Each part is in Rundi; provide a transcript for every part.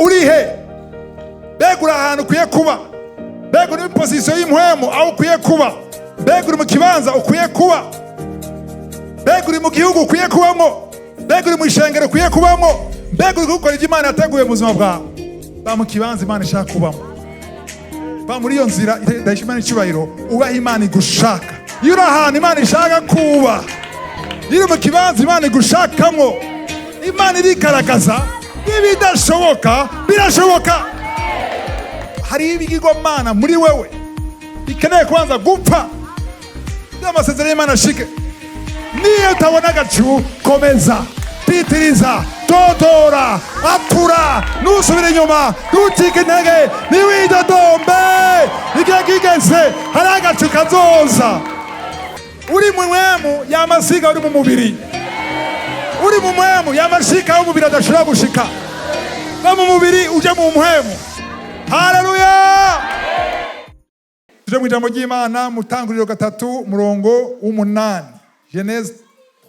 URIHE. Mbega uri ahantu ukwiye kuba. Mbega uri mu position y'impwemu aho ukwiye kuba. Mbega uri mu kibanza ukwiye kuba. Mbega uri mu gihugu ukwiye kubamo. Mbega uri mu ishengero ukwiye kubamo. Mbega uri gukora ibyo Imana yateguye mu buzima bwawe. Ba mu kibanza Imana ishaka kubamo. Ba muri iyo nzira idahesha Imana icyubahiro, ubaha Imana igushaka. Iyo uri ahantu Imana ishaka kuba, iyo uri mu kibanza Imana igushakamo, Imana irigaragaza. N'ibidashoboka birashoboka. Hari ibigirwamana muri wewe bikeneye kubanza gupfa n'amasezerano y'Imana ashike. Niyo utabona agacu, komeza, pitiriza, dodora, apura, nusubire inyuma, nutike intege, niwidodombe. Igihe kigeze hari agacu kazoza. Uri mu mwemu yamasiga uri mu mubiri. Uri mu mwemu yamashika w'umubiri adashobora gushika. Va mu mubiri uje mu mwemu. Haleluya! Tuje mu ijambo ry'Imana mu Tanguriro 3 murongo w'8. Genèse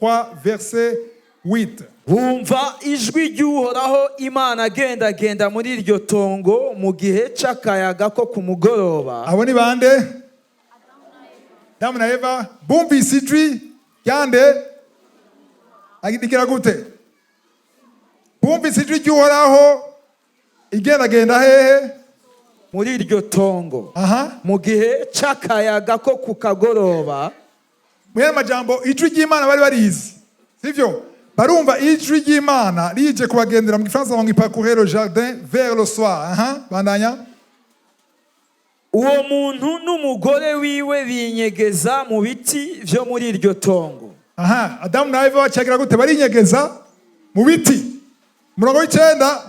3 verset 8. Bumva ijwi ry'Uhoraho Imana agendagenda muri iryo tongo mu gihe c'akayaga ko ku mugoroba. Abo ni bande? Adamu na Eva. Bumvise ijwi ryande agitikira gute? Bumvise ijwi ry'Uhoraho igendagenda hehe? Muri iryo tongo. Aha. Mu gihe c'akayaga ko ku kagoroba. Mwene majambo ijwi ry'Imana bari barizi. Sivyo? Barumva ijwi ry'Imana rije kubagendera mu Gifaransa ngo parcourir le jardin vers le soir. Aha, bandanya. Uwo muntu n'umugore wiwe binyegeza mu biti vyo muri iryo tongo. Aha, Adamu na Eva bacagira gute? Barinyegeza mu biti. Murongo w'9.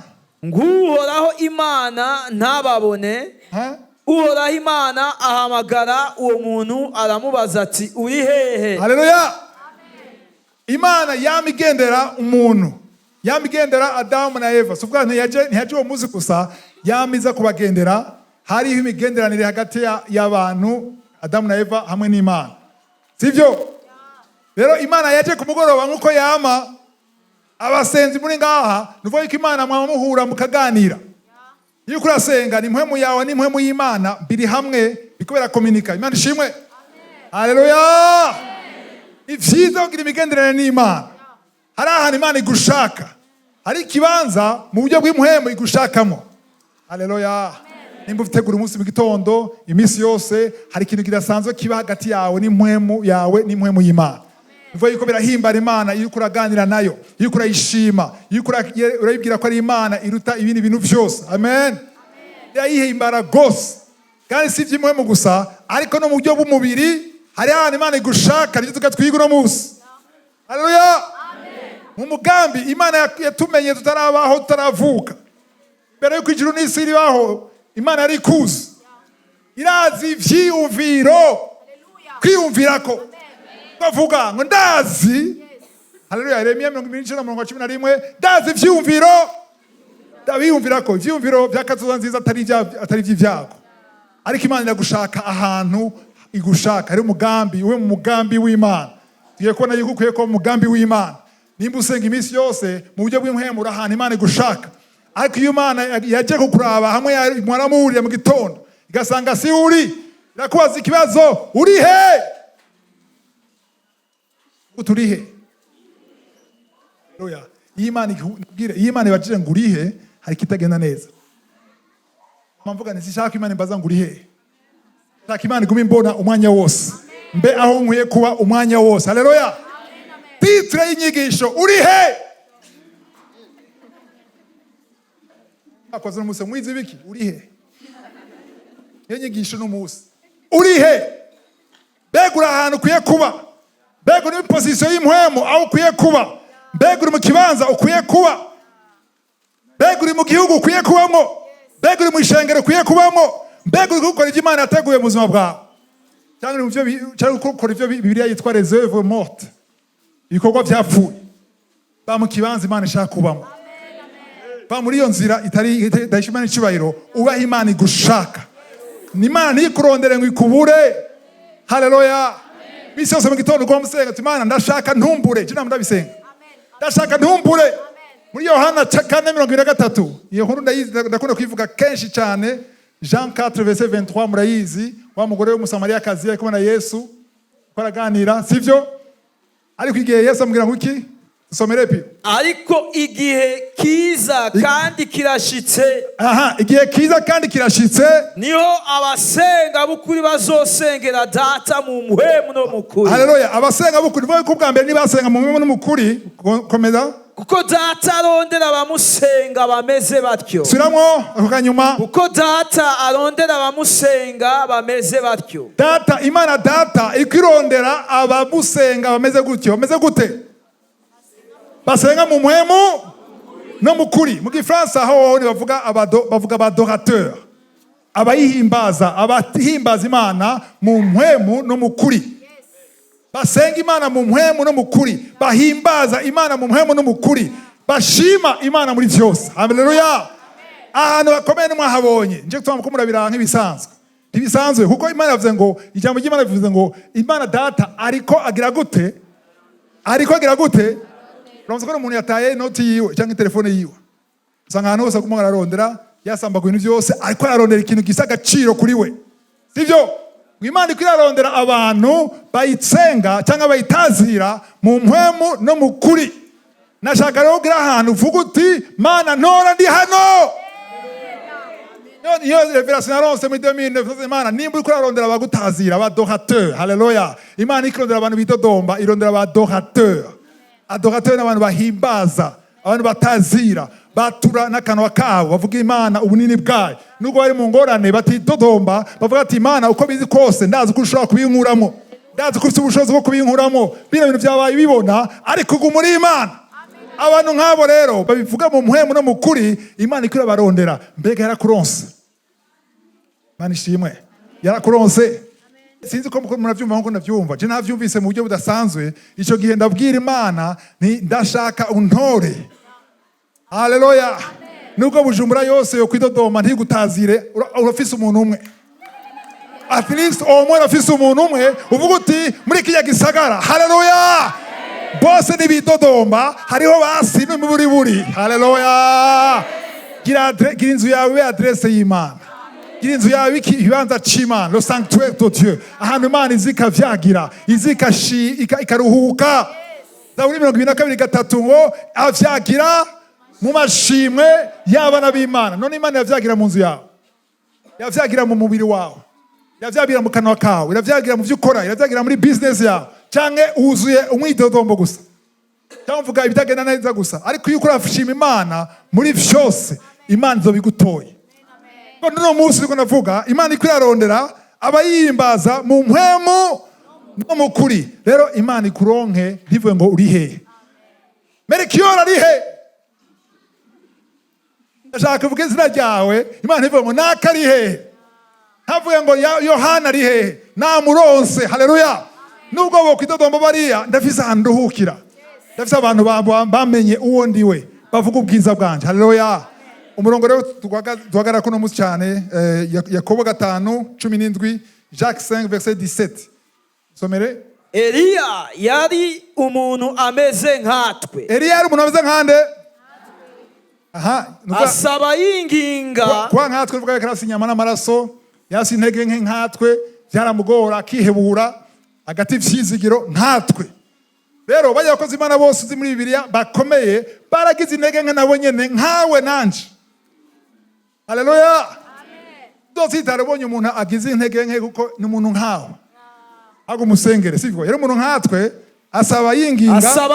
Nguhoraho Imana ntababone. Uhoraho Imana ahamagara uwo muntu aramubaza ati uri hehe? Haleluya. Imana yamigendera umuntu. Yamigendera Adamu na Eva. Subwa ntiyaje uwo muzi gusa, yamiza kubagendera. Hariho imigenderanire hagati y'abantu Adamu na Eva hamwe n'Imana. Sivyo? Rero Imana yaje ku mugoroba nkuko yama. Abasenzi muri ngaha nuvuga ko Imana mwamuhura mukaganira. Iyo kurasenga ni mpwemu yawe ni mpwemu y'Imana biri hamwe bikobera communica. Imana ishimwe. Haleluya. Ivyiza kugira imigenderanire n'Imana. Hari ahantu Imana igushaka. Hari ikibanza mu buryo bw'impwemu igushakamo. Haleluya. Nimba utegura umunsi mu gitondo imisi yose hari ikintu kidasanzwe kiba hagati yawe n'impwemu yawe n'impwemu y'Imana. Vuga yuko birahimbara Imana iyo kuraganira nayo, iyo kurayishima, iyo urayibwira ko ari Imana iruta ibindi bintu byose. Amen. Yayihimbara gose. Kandi si iby'imwemu gusa, ariko no mu buryo bw'umubiri hari ahantu Imana igushaka n'icyo tugatwiga uno munsi. Haleluya. Mu mugambi Imana yatumenye tutarabaho tutaravuka. Mbere yuko ijuru n'isi ribaho, Imana yari ikuzi. Irazi ivyiyumviro. Kwiyumvira ko. Bavuga ngo ndazi. Haleluya. Yeremiya 29:11. Ndazi ivyiyumviro. Ndabiyumvira ko ivyiyumviro byakazoza nziza atari ivy'ivyago. Ariko Imana iragushaka ahantu igushaka. Ari umugambi, uwe mu mugambi w'Imana. Tugiye kubona yuko ukwiye ko mu mugambi w'Imana. Nimba usenga imisi yose mu buryo bw'impwemu uri ahantu Imana igushaka. Ariko iyo Imana yaje kukuraba hamwe mwaramuhurira mu gitondo igasanga si uri, irakubaza ikibazo, uri he? Uturi he? Haleluya. Iyo Imana ibajije ngo uri he, hari kitagenda neza. Mpamvuga nti sishaka Imana imbaza ngo uri he. Shaka Imana igume imbona umwanya wose. Mbe aho nkwiye kuba umwanya wose. Haleluya. Titre y'inyigisho, uri he? Akoze n'umunsi mwiza biki? Uri he? Inyigisho n'umunsi. Uri he? Mbega uri ahantu ukwiye kuba. Mbega uri mu position y'impwemu aho ukwiye kuba. Mbega uri mu kibanza ukwiye kuba. Mbega uri mu gihugu ukwiye kubamo. Mbega uri mu ishengero ukwiye kubamo. Mbega uri gukora ibyo Imana yateguye mu buzima bwawe. Cyangwa gukora ibyo Bibiliya yitwa les œuvres mortes. Ibikorwa byapfuye. Ba mu kibanza Imana ishaka kubamo. Ba muri iyo nzira idahesha Imana icyubahiro, ubaha Imana igushaka. Ni Imana ntikurondere ngo ikubure. Haleluya. Bisi yose mu gitondo ugomba gusenga ati Imana ndashaka ntumbure. Je namudabisenga. Ndashaka ntumbure. muri Yohana 4:23 iyo nkuru ndakunda kuyivuga kenshi cyane. Jean 4:23 murayizi, wa mugore w'umusamariyakazi ari kumwe na Yesu baraganira, sivyo? Ariko igihe Yesu amubwira ngo iki? Somere pi. Ariko igihe kiza kandi kirashitse. Igihe kiza kandi kirashitse. Niho abasenga bukuri bazosengera data mu muhemu no mukuri. Haleluya. Abasenga bukuri bo kubwa mbere nibasenga mu muhemu no mukuri. Komeza. Kuko data arondera abamusenga bameze batyo. Suramwo akanyuma. Kuko data arondera abamusenga bameze batyo. Data, Imana data ikirondera abamusenga bameze gutyo. Bameze gute? Basenga mu muhemu no mukuri. Mu Gifaransa aho bavuga abadorateur. Abayihimbaza, abahimbaza Imana mu muhemu no mukuri. Basenga Imana mu muhemu no mukuri. Bahimbaza Imana mu muhemu no mukuri. Bashima Imana muri byose. Haleluya. Ahantu bakomeye nimwahabonye. Nje gutuma ko murabira nk'ibisanzwe. Ibisanzwe kuko Imana yavuze ngo ijambo ry'Imana bivuze ngo Imana data ariko agira gute? Ariko agira gute? Uramutse ko umuntu yataye inoti yiwe cyangwa telefone yiwe. Usanga ahantu hose kumwe ararondera yasamba ku bintu byose ariko ararondera ikintu gisa agaciro kuri we. Sivyo? Imana iko irarondera abantu bayitsenga cyangwa bayitazira mu mpwemu no mu kuri. Nashaka rero kugira ahantu uvuga uti Mana ntora ndi hano. Iyo revelation yaronse muri 2009 Imana nimba iko irarondera abagutazira abadorateur. Haleluya. Imana iko irarondera abantu bitodomba, irondera abadorateur. Adorateur n'abantu bahimbaza, abantu batazira, batura n'akanwa kabo bavuga Imana ubunini bwayo. Nubwo bari mu ngorane batidodomba bavuga ati Imana uko bizi kose ndazi ko ushobora kubinkuramo, ndazi ko ufite ubushobozi bwo kubinkuramo, bino bintu byabaye bibona ariko ugu muri Imana. Abantu nk'abo rero babivuga mu muhemu no mu kuri. Imana ikira barondera, mbega yarakuronse. Imana ishimwe yarakuronse. Sinzi ko muravyumva nko navyumva. Je navyumvise mu buryo budasanzwe. Ico gihe ndabwira Imana ni ndashaka untore. Haleluya. Nubwo Bujumbura yose yo kwidodoma ntigutazire urafise umuntu umwe. At least omwe urafise umuntu umwe uvuga uti muri kiya gisagara. Haleluya. Bose nibidodomba hariho basi no muri buri. Haleluya. Gira inzu yawe adresse y'Imana. Inzu yawe ikibanza c'Imana, le sanctuaire de Dieu. Ahantu Imana izika vyagira, izika ikaruhuka. Zaburi 22:3 ngo avyagira mu mashimwe y'abana b'Imana. None Imana yavyagira mu nzu yawe. Yavyagira mu mubiri wawe. Yavyagira mu kanwa kawe, yavyagira mu vyukora, yavyagira muri business yawe. Canke uzuye umwidodombo gusa. Cyangwa uvuga ibitagenda neza gusa. Ariko iyo ukora afishima Imana muri vyose, Imana izobigutoye. Nuno munsi niko navuga Imana iko irarondera abayimbaza mu mpwemu no mu kuri. Rero Imana ikuronke ntivuge ngo uri he. Melchior ari he? Ndashaka kuvuga izina ryawe. Imana ntivuge ngo naka ari he. Ntavuge ngo Yohana ari he. Namuronse. Haleluya. Nubwo bo kwidodomba bariya ndafise ahantu nduhukira. Ndafise abantu bamenye uwo ndiwe bavuga ubwiza bwanje. Haleluya. Umurongo rero duhagara kuno munsi cyane Yakobo 5:17, Jacques 5:17. Somere. Eliya yari umuntu ameze nkatwe. Eliya yari umuntu ameze nkande. Asaba yinginga. Kwa nkatwe vuga karasi nyama n'amaraso, yasi intege nke nkatwe, byaramugora akihebura agati vyizigiro nkatwe. Rero bajya bakoze Imana bose uzi muri Bibiliya bakomeye baragize intege nke nabo nyene nkawe nanje. Haleluya. Amen. Dozita rabonye umuntu agize intege nke kuko ni umuntu nkawe. Ago musengere sivyo. Yero umuntu nkatwe asaba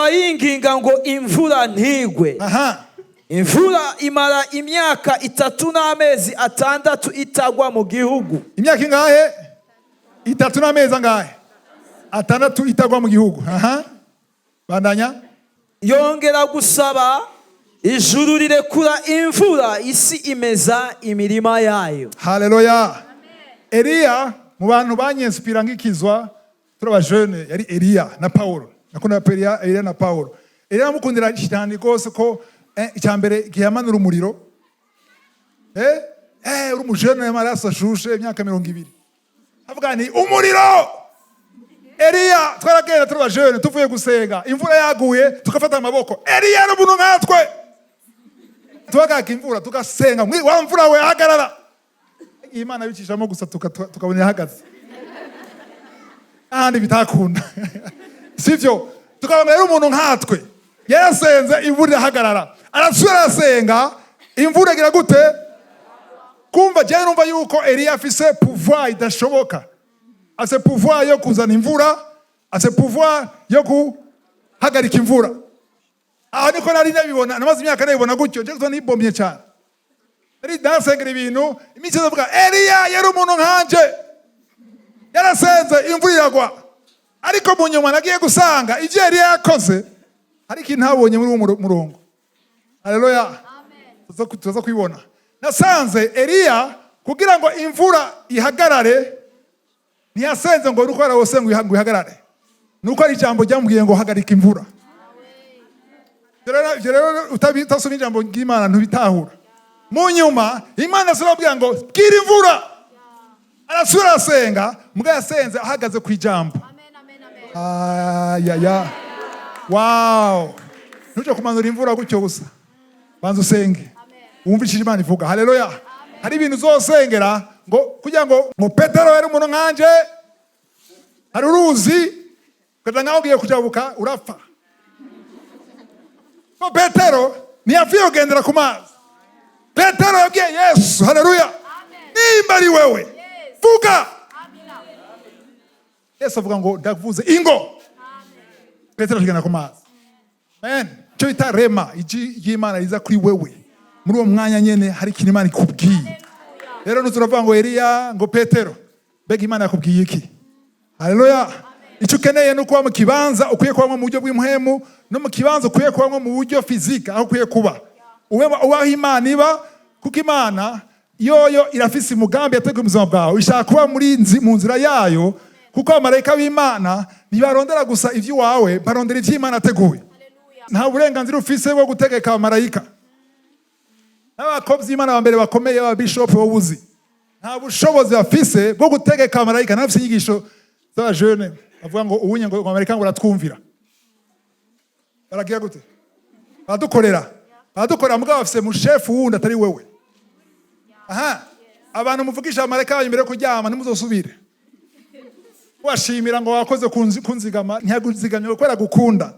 yinginga ngo imvura ntigwe. Imvura imara imyaka 3 n'amezi 6 itagwa mu gihugu. Imyaka ingahe? 3 n'amezi angahe? 6 itagwa mu gihugu. Bandanya. Yongera gusaba ijuru rirekura imvura isi imeza imirima yayo. Haleluya. Eliya mu bantu banyinspira ngikizwa turaba jeune yari Eliya na Paulo. Nakunda Eliya na Paulo. Eliya mukundira cyane gose ko icyambere gihamanura umuriro. Uri umujene y'amaraso ashushe imyaka 20. Avuga ni umuriro. Eliya twaragenda turaba jeune tuvuye gusenga imvura yaguye tukafata amaboko. Eliya n'umuntu nkatwe. Tuhagarika imvura tugasenga, wa mvura we hagarara. Imana bicishamo gusa tukabona ihagaze. Ahandi bitakunda. Sivyo? Tukabona rero umuntu nkatwe yarasenze imvura irahagarara. Arasubira arasenga imvura igira gute? Kumva je numva yuko Eliya afise pouvoir idashoboka. Ase pouvoir yo kuzana imvura, ase pouvoir yo guhagarika imvura. Aha niko nari nabibona, namaze imyaka nabibona gutyo, je nibomye cyane. Nari dasengera ibintu, imico avuga Eliya yari umuntu nkanje. Yarasenze imvura iragwa. Ariko mu nyuma nagiye gusanga ivyo Eliya yakoze, hari ikintu ntabonye muri uwo murongo. Haleluya. Amen. Tuza kwibona. Nasanze Eliya kugira ngo imvura ihagarare ntiyasenze ngo nuko yarose ngo ihagarare. Nuko ari ijambo ryambwiye ngo hagarika imvura. Rero utasoma ijambo ry'Imana ntubitahura. Mu nyuma Imana zirabwira ngo bwira imvura. Arasubira asenga, muga yasenze ahagaze ku ijambo. Ya. Wow. Nuje kumanura imvura gutyo gusa. Banza usenge. Wumvishije Imana ivuga. Haleluya. Hari ibintu uzosengera ngo kugira ngo Petero yari umuntu nkanje. Hari uruzi kada ngaho ugiye kujabuka urapfa. Ko Petero ntiyavuye kugendera ku mazi. Petero yabwiye Yesu. Haleluya. Nimba ari wewe vuga. Yesu avuga ngo ndavuze ingo. Petero agenda ku mazi. Amen. Cyo bita rema y'Imana riza kuri wewe. Muri uwo mwanya nyene hari ikintu Imana ikubwiye. Rero nuzuravuga ngo Eliya ngo Petero. Mbega Imana yakubwiye iki? Haleluya. Icyo ukeneye no kuba mu kibanza ukwiye kuba mu buryo bw'imhemu no mu kibanza ukwiye kuba mu buryo physique aho ukwiye kuba. Ubaho Imana iba kuko Imana yoyo irafise umugambi yateguye mu buzima bwawe. Ishaka kuba mu nzira yayo kuko abamarayika b'Imana ntibarondera gusa ivyo wawe, barondera ivyo Imana ateguye. Nta burenganzira ufise bwo gutegeka abamarayika. N'abakozi b'Imana bambere bakomeye ba bishop wobuzi. Nta bushobozi bafise bwo gutegeka abamarayika. Nafise inyigisho z'aba jeune avuga ngo ubunye ngo abamarayika ngo ratwumvira. Baragiye gute? Baradukorera mugabo bafise mu chef wundi atari wewe. Aha. Abantu muvugisha abamarayika imbere yo kuryama nimuzosubire. Washimira ngo wakoze kunzigama ntiyaguzigamye kwera gukunda.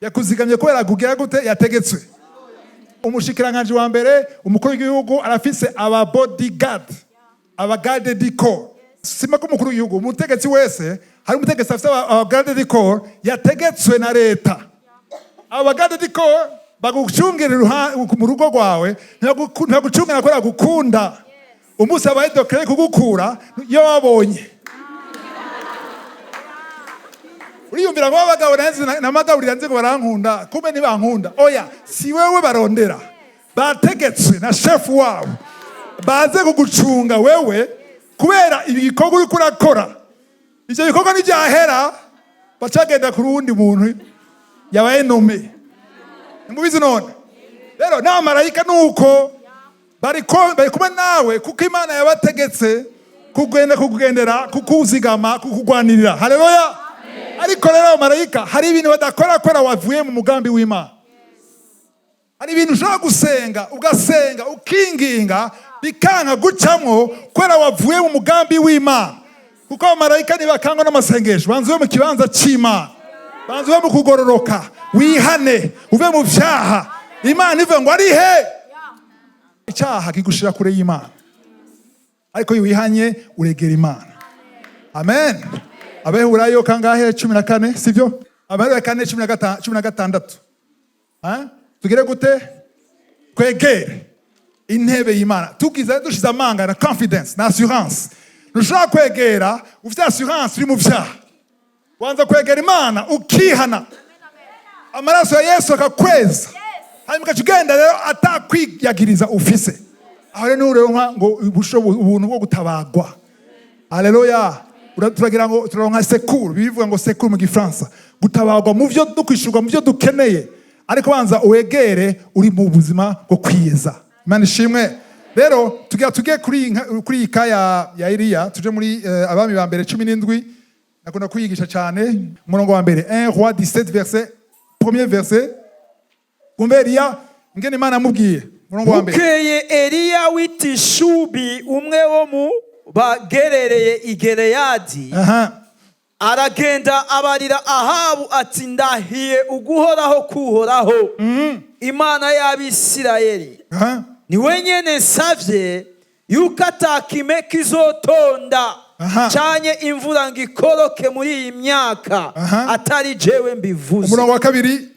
Yakuzigamye kwera kugira gute yategetswe. Umushikiranganje wa mbere umukuru w'igihugu arafise aba bodyguard, aba garde du corps. Sima ko umukuru w'igihugu umutegetsi wese hari umutegetsi afise aba garde du corps yategetswe na leta. Aba garde du corps bagucungire mu rugo rwawe ntibagucungire kwera gukunda. Umunsi abaye dokere kugukura iyo wabonye. Uriyumvira ngo abagabo n'amagaburira nze ngo barankunda kumbe ntibankunda. Oya, si wewe barondera. Bategetswe na chef wabo. Baze kugucunga wewe kubera ibikorwa uri kurakora. Ivyo bikorwa n'ivyahera bacagenda ku rundi muntu yabaye nome. Mubizi none. Rero n'abamarayika nuko bari kumwe nawe kuko Imana yabategetse kugendera kukuzigama kukugwanirira. Haleluya. Ariko rero abamarayika hari ibintu badakora kwera wavuye mu mugambi w'Imana. Hari ibintu ushaka gusenga ugasenga ukinginga bikanka gucamwo kwera wavuye mu mugambi w'Imana. Kuko abamarayika nibakangwa n'amasengesho banzuwe mu kibanza c'Imana. Banzuwe mu kugororoka wihane uve mu vyaha. Imana ive ngo ari he? Icyaha kigushira kure y'Imana. Ariko wihanye uregera Imana. Amen. Abahurayo kangahe 14 sivyo? Abahurayo 16. Tugire gute? Kwegere intebe y'Imana. Tugize dushize amanga na confidence na assurance. Nushaka kwegera ufite assurance uri mu vyaha. Wanza kwegera Imana ukihana. Amaraso ya Yesu akakweza. Hanyuma kugenda rero atakwiyagiriza ufise. Aho rero uronka ngo ubuntu bwo gutabagwa. Haleluya. Turagira ngo turonka secours, bivuga ngo secours mu Gifaransa. Gutabagwa mu byo dukwishurwa mu byo dukeneye. Ariko banza uwegere uri mu buzima bwo kwiyeza. Imana ishimwe. Rero tugiye kuri ikaya ya Eliya, tuje muri abami ba mbere 17. Nakunda kuyigisha cyane umurongo wa mbere 1 Roi 17 verset premier verset. Kumbe Eliya ngene Imana amubwiye Murongo wa mbere. bukeye Eliya w'itishubi umwe wo mu bagerereye i Gileyadi Aha. aragenda abarira Ahabu ati ndahiye uguhoraho kuhoraho Imana y'Abisirayeli Aha. ni wenyene nsavye yuko atakime kizotonda Aha. canke imvura ngo ikoroke muri iyi myaka Aha. atari jewe mbivuze. Umurongo wa kabiri.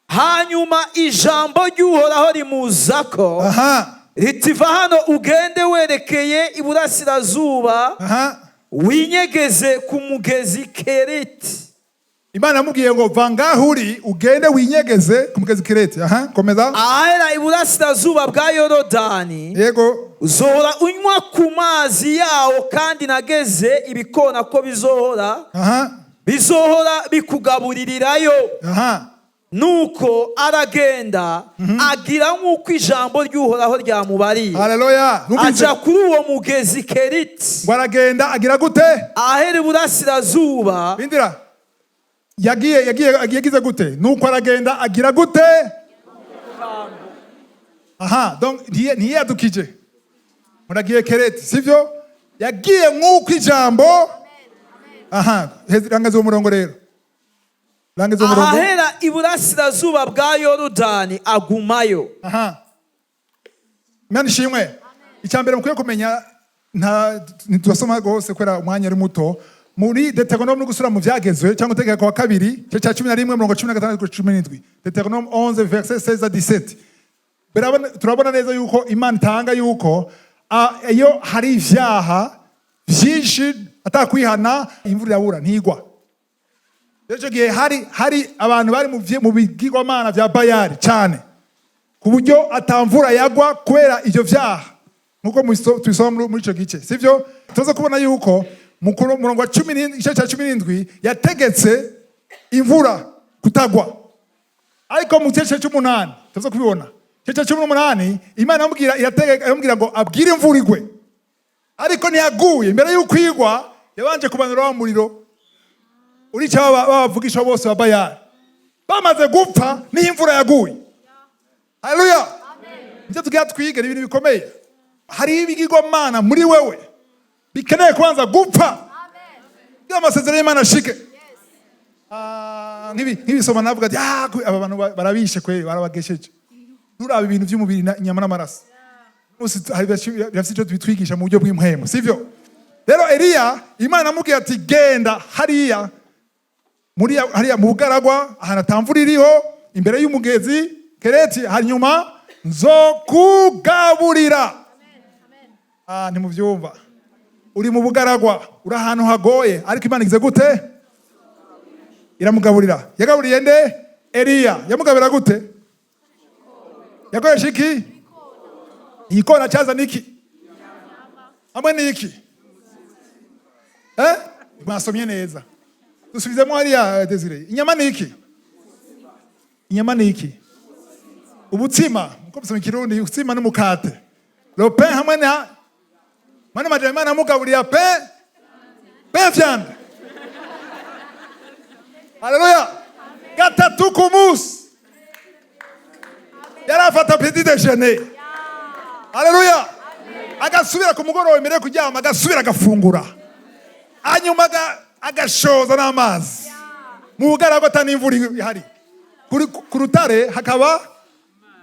Hanyuma ijambo ry'uhoraho rimuzako Aha. ritiva hano ugende werekeye iburasirazuba Aha. winyegeze ku mugezi Keriti. Imana yamubwiye ngo va ngaho uri ugende winyegeze ku mugezi Kereti. Aha, komeza. ahera iburasirazuba bwa Yorodani Yego. uzohora unywa ku mazi yawo kandi nageze ibikona ko bizohora bikugaburirirayo. Aha. Nuko aragenda agira nk'uko ijambo ry'uhoraho ryamubariye Haleluya. aja kuri uwo mugezi Keriti Ngo aragenda agira gute? ahera iburasirazuba. Bindira. Yagize gute? Nuko aragenda agira gute? Aha, donc ntiyadukije. Muragiye Kereti, sivyo? Yagiye nk'uko ijambo. Aha, rangaza umurongo rero. Rangaza umurongo. ahera iburasirazuba bwa Yorodani agumayo. Aha. Imana ishimwe. Icyambere mukwiye kumenya ntitubasoma rwose kubera umwanya ari muto. Muri Deuteronome no gusura mu vyagezwe cyangwa utegeka wa kabiri cya 11:16-17. Deuteronome 11 verset 16 à 17. Turabona neza yuko Imana itanga yuko iyo hari ivyaha byinshi atakwihana imvura yabura ntigwa. Rero gihe hari abantu bari mu bigirwamana vya Bayali cyane ku buryo atamvura yagwa kubera ivyo vyaha nkuko tubisoma muri ico gice, sivyo? Tuza kubona yuko murongo wa 17 yategetse imvura kutagwa, ariko mu gice c'8 tuza kubibona gice c'8 Imana yamubwira ngo abwire imvura igwe, ariko ntiyaguye. Mbere y'uko igwa yabanje kubanura umuriro urica babavugisha bose wa Bayali, bamaze gupfa niho imvura yaguye. Haleluya. Nje tugiye twiga ibintu bikomeye. Hari ibigirwamana muri wewe bikeneye kubanza gupfa. Iyo amasezerano y'Imana ashike. Nk'ibisoma navuga ati aba bantu barabishe kweli barabagesheje. Nuraba ibintu by'umubiri inyama n'amaraso. Hari icyo bitwigisha mu buryo bw'impwemu, sivyo? Rero Eliya Imana amubwiye ati genda hariya mu bugaragwa ahantu atamvura iriho imbere y'umugezi Kereti, hanyuma nzokugaburira. Ntimubyumva. Uri mu bugaragwa, uri ahantu hagoye, ariko Imana igize gute? Iramugaburira. Yagaburiye nde? Eliya. Yamugabira gute? Yakoresha iki? Igikona cyaza niki? Hamwe niki? Mwasomye neza. Dusubizemo hariya Desire. Inyama niki? Inyama niki? Ubutsima. Uko bisoma Kirundi, ubutsima n'umukate. Le pain hamwe na Mana majana Imana amugaburiye pain vyanda. Haleluya. Gatatu ku munsi. Yarafata petit déjeuner. Haleluya. Agasubira ku mugoroba imbere kuryama, agasubira agafungura. Hanyuma agashoza n'amazi. Mu bugaragwa atani imvura ihari. Ku rutare hakaba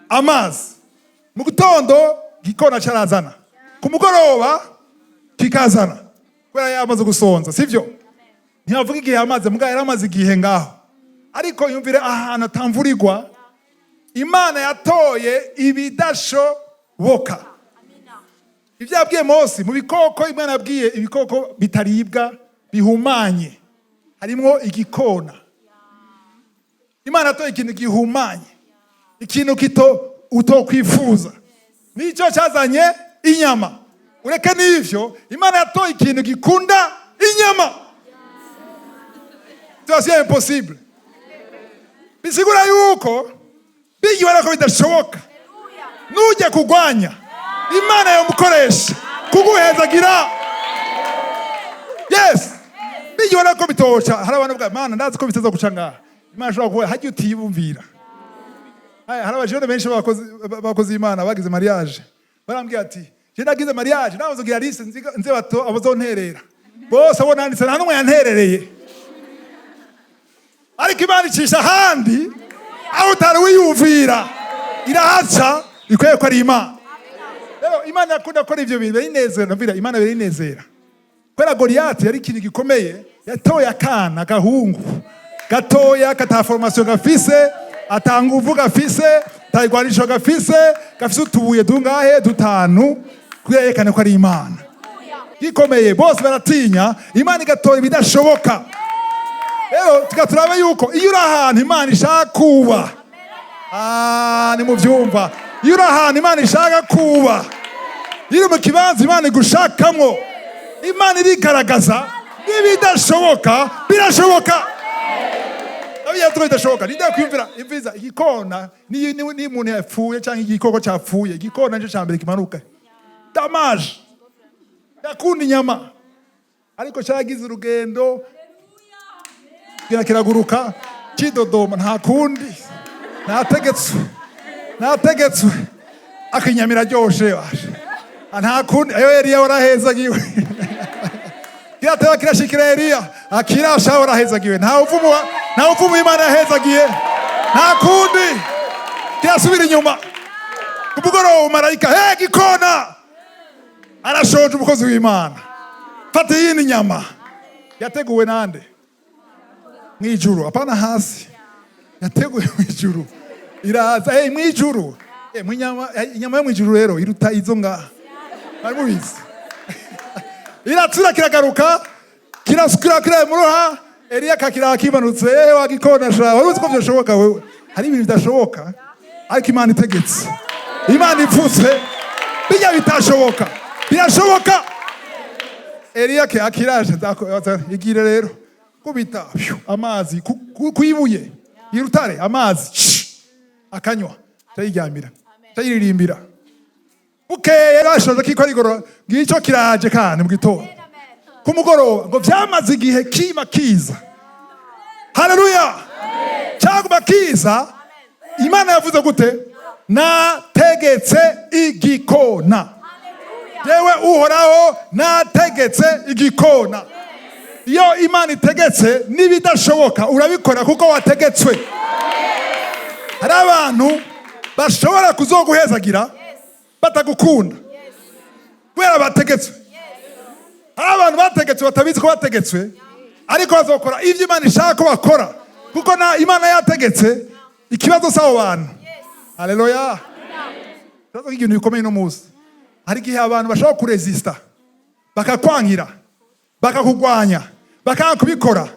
amazi. Mu gitondo gikona carazana. Ku mugoroba kikazana. Kubera yamaze gusonza, sivyo? Ntiyavuga igihe amazi, muga yaramaze igihe ngaho. Ariko yumvire ahantu atamvurirwa, Imana yatoye ibidashoboka. Ibyo yabwiye Mose mu bikoko, Imana yabwiye ibikoko bitaribwa bihumanye, harimo igikona. Imana yatoye ikintu gihumanye, ikintu utokwifuza. Nicyo cyazanye inyama. Ureke n'ivyo, Imana yatoye ikintu gikunda inyama. C'est impossible. Bisigura yuko bigibara ko bidashoboka. Nujya kugwanya Imana yomukoresha kuguhezagira. Yes. Bigibara ko bitoca. Hari abantu bwa Imana ndazi ko biteza guca ngaha. Imana ashobora kuba hajye utiyumvira. hari abajene benshi bakoze Imana bagize mariage barambwiye ati je nagize mariage nawe uzogira liste nze bato abazonterera bose abo nanditse nta numwe yanterereye ariko Imana icisha handi aho utari wiyumvira irahaca ikwiye ko ari Imana. Rero Imana yakunda ko ivyo bintu birinezera ndavira Imana birinezera kwera Goliath yari ikintu gikomeye yatoye akana gahungu gatoya kata formation gafise atanguvu gafise tayigwanisho gafise utubuye dungahe dutanu kwerekana ko ari Imana gikomeye bose baratinya Imana igatora ibidashoboka. Rero tugaturabe yuko iyo uri ahantu Imana ishaka kuba ni mu byumva iyo uri ahantu Imana ishaka kuba iri mu kibanza Imana igushakamwo Imana irigaragaza n'ibidashoboka birashoboka. Abiya tro bidashoboka ninde kwimvira imviza igikona ni umuntu yapfuye cyangwa igikoko cyapfuye igikona nje cyambere kimanuka damage yakundi nyama ariko cyagize urugendo kiraguruka kidodoma nta kundi nategetswe akinyamira ryoshe nta kundi ayo Eliya warahezagiwe kirateba kirashikira Eliya akirasha warahezagiwe nta uvumu Imana yahezagiye nta kundi kirasubira inyuma kubugoroba marayika gikona arashonje umukozi w'Imana fata yindi nyama yateguwe nande mwijuru apana hasi yateguwe mwijuru iraza mwijuru inyama yo mwijuru rero iruta izo ngaha bari mubizi iratsura kiragaruka kirasukira muroha Eliya kakira kimanutse wagikona sha waruzi ko byashoboka wewe hari ibintu bidashoboka ariko Imana itegetse Imana ipfutse bijya bitashoboka birashoboka. Eliya ke akiraje igire rero kubita amazi kuibuye irutare amazi akanywa tayiryamira tayiririmbira bukeye bashoje kiko rigoro ngico kiraje kandi mugitondo kumugoroba ngo vyamaze igihe kiba kiza. Haleluya cyangwa kiza Imana yavuze gute nategetse igikona yewe uhoraho nategetse igikona. Iyo Imana itegetse n'ibidashoboka urabikora kuko wategetswe. Hari abantu bashobora kuzoguhezagira batagukunda kubera bategetswe. Hari abantu bategetswe batabizi ko bategetswe ariko bazokora ivyo Imana ishaka ko bakora kuko na Imana yategetse ikibazo sabo bantu. Haleluya. Tazo ikintu bikomeye no muzi hari gihe abantu bashobora kuresista bakakwangira bakakugwanya bakakubikora.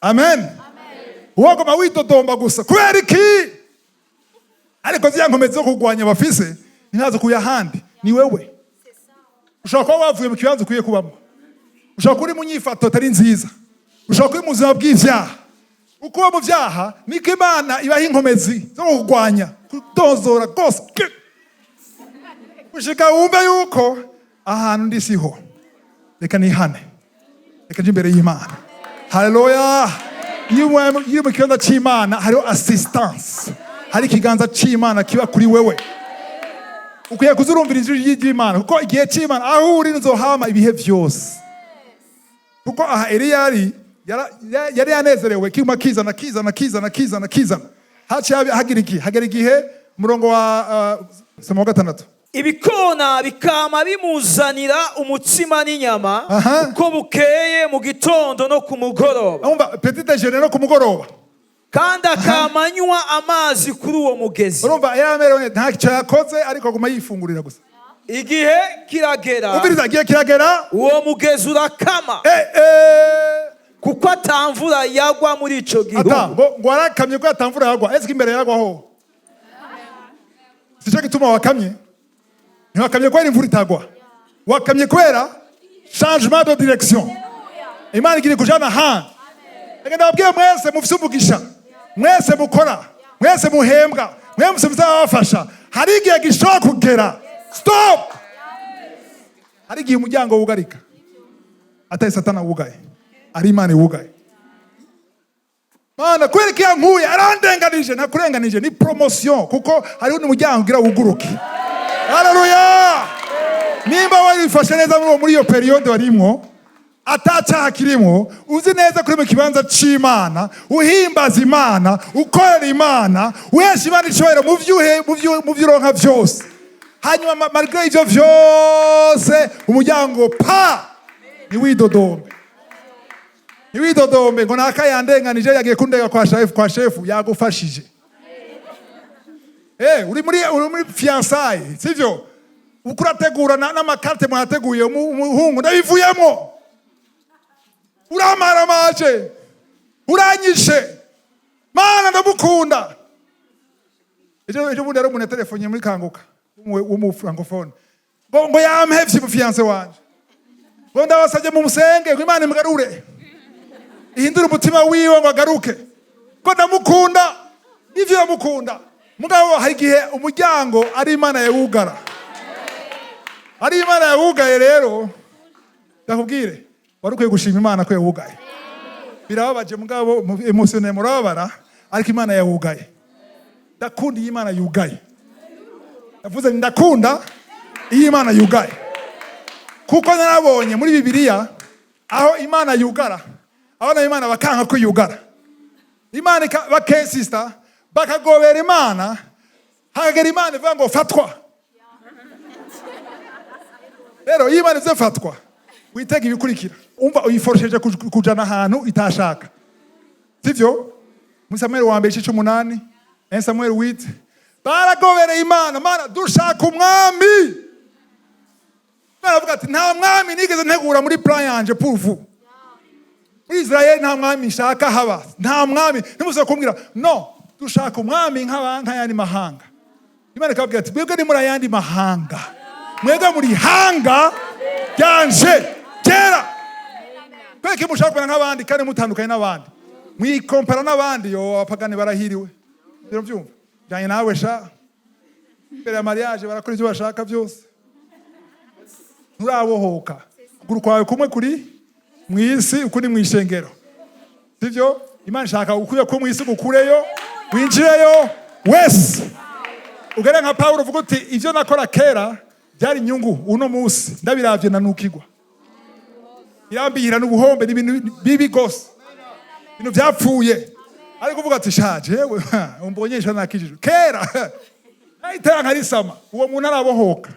Amen. Wogoma witotomba gusa kubera iki ariko ziyankomeze zo kugwanya bafise ntazo kuyahandi ni wewe. Ushobora kuba wavuye mu kibanza ukwiye kubamo, ushobora kuba uri mu nyifato atari nziza, ushobora kuba uri mu buzima bw'ivyaha. Ukuba mu vyaha niko Imana ibaha inkomezi zo kugwanya kudozora rwose ushika wumve yuko ahantu ndi siho reka nihane reka nje imbere y'Imana. Haleluya. Iyo mu kibanza c'Imana hariho assistance, hari ikiganza c'Imana kiba kuri wewe. Ukwiye kuzurumvira ijwi ry'Imana kuko igihe c'Imana aho uri nzohama ibihe vyose. Kuko aha Eliya yari yanezerewe kima kizana haci hagira igihe murongo wa soma 6 ibikona bikama bimuzanira umutsima n'inyama uko bukeye mu gitondo no ku mugoroba. Umva petit déjeuner no ku mugoroba kandi akamanywa amazi kuri uwo mugezi. Urumva yamerewe nta cyo yakoze ariko aguma yifungurira gusa. Igihe kiragera, ubiriza igihe kiragera uwo mugezi urakama kuko atamvura yagwa muri ico gihugu. Ngo arakamye ko atamvura yagwa ese imbere yagwaho sico gituma wakamye ntiwakamye ko imvura itagwa, wakamye kwera changement de direction. Imana igire kujana ha reka ndababwiye mwese mufise umugisha, mwese mukora, mwese muhembwa, mwese muzabafasha. Hari igihe gishobora kugera stop, hari igihe umuryango wugarika atari Satana wugaye, ari Imana wugaye. Mana kubera ko yankuye arandenganije, ntakurenganije, ni promotion kuko hariho n'umuryango ugira wuguruke. Haleluya. Nimba warifashe neza muri iyo periode warimwo, atacaha kirimo, uzi neza kuri mu kibanza c'Imana, uhimbaza Imana, ukorera Imana, uhesha Imana icubahiro mu vyuronka vyose. Hanyuma malgré ivyo vyose umuryango Niwidodombe ngo naka yandenganije yagiye kundega kwa shefu yagufashije. Uri muri fiançailles, sivyo? Ukurategura n'amakarte mwateguye umuhungu ndabivuyemo. Uramara maje. Uranyishe. Mana ndamukunda. Ejo bundi ari umuntu telefone muri kanguka. Umu francophone. Ngo yampevye mu fiancé wanje. Ngo ndabasabye mu musenge ngo Imana imugarure. Ihindura umutima wiwe ngo agaruke. Ko ndamukunda. Ivyo yamukunda. Mugabo hari gihe umuryango ari Imana yawugara. Ari Imana yawugaye rero. Ndakubwire. Warukwiye gushima Imana ko yawugaye. Birababaje mugabo emotionnel murabara ariko Imana yawugaye. Ndakunda Imana yugaye. Ndavuze ndakunda Imana yugaye. Kuko narabonye muri Bibiliya aho Imana yugara. Abana Imana bakanka ko yugara. Imana bakensista bakagobera Imana hagera Imana ivuga ngo fatwa. Rero Imana ize fatwa. Witega ibikurikira. Umva uyiforosheje kujana ahantu itashaka. Sivyo? Mu Samuel wa mbere 18, na Samuel 8. Baragobereye Imana, Mana dushaka umwami. Baravuga ati nta mwami nigeze ntegura muri plan yanje pour vous. Muri Israel nta mwami nshaka haba. Nta mwami. Nimuze kumbwira no, dushaka umwami nk'ayandi mahanga. Imana ikabwira ati mwebwe ni muri ayandi mahanga. Mwebwe muri hanga ryanje kera. Kweki mushaka kubana nk'abandi kandi mutandukanye n'abandi. Mwikompara n'abandi yo abapagani barahiriwe. Biro byumva. Janye nawe sha. Mbere ya mariage barakora ivyo bashaka byose. Nturabohoka. Kuguru kwawe kumwe kuri mwisi ukuri mwishengero. Sivyo? Imana ishaka ukuye ko mwisi gukureyo, winjireyo wese. Ugere nka Paulo uvuga uti ivyo nakora kera byari inyungu uno munsi ndabiravye nanukigwa. Irambihira n'ubuhombe n'ibintu bibi gose. Ibintu byapfuye. Ari kuvuga ati shaje yewe umbonyesha nakijije. Kera ayitera nkarisama uwo muntu arabohoka.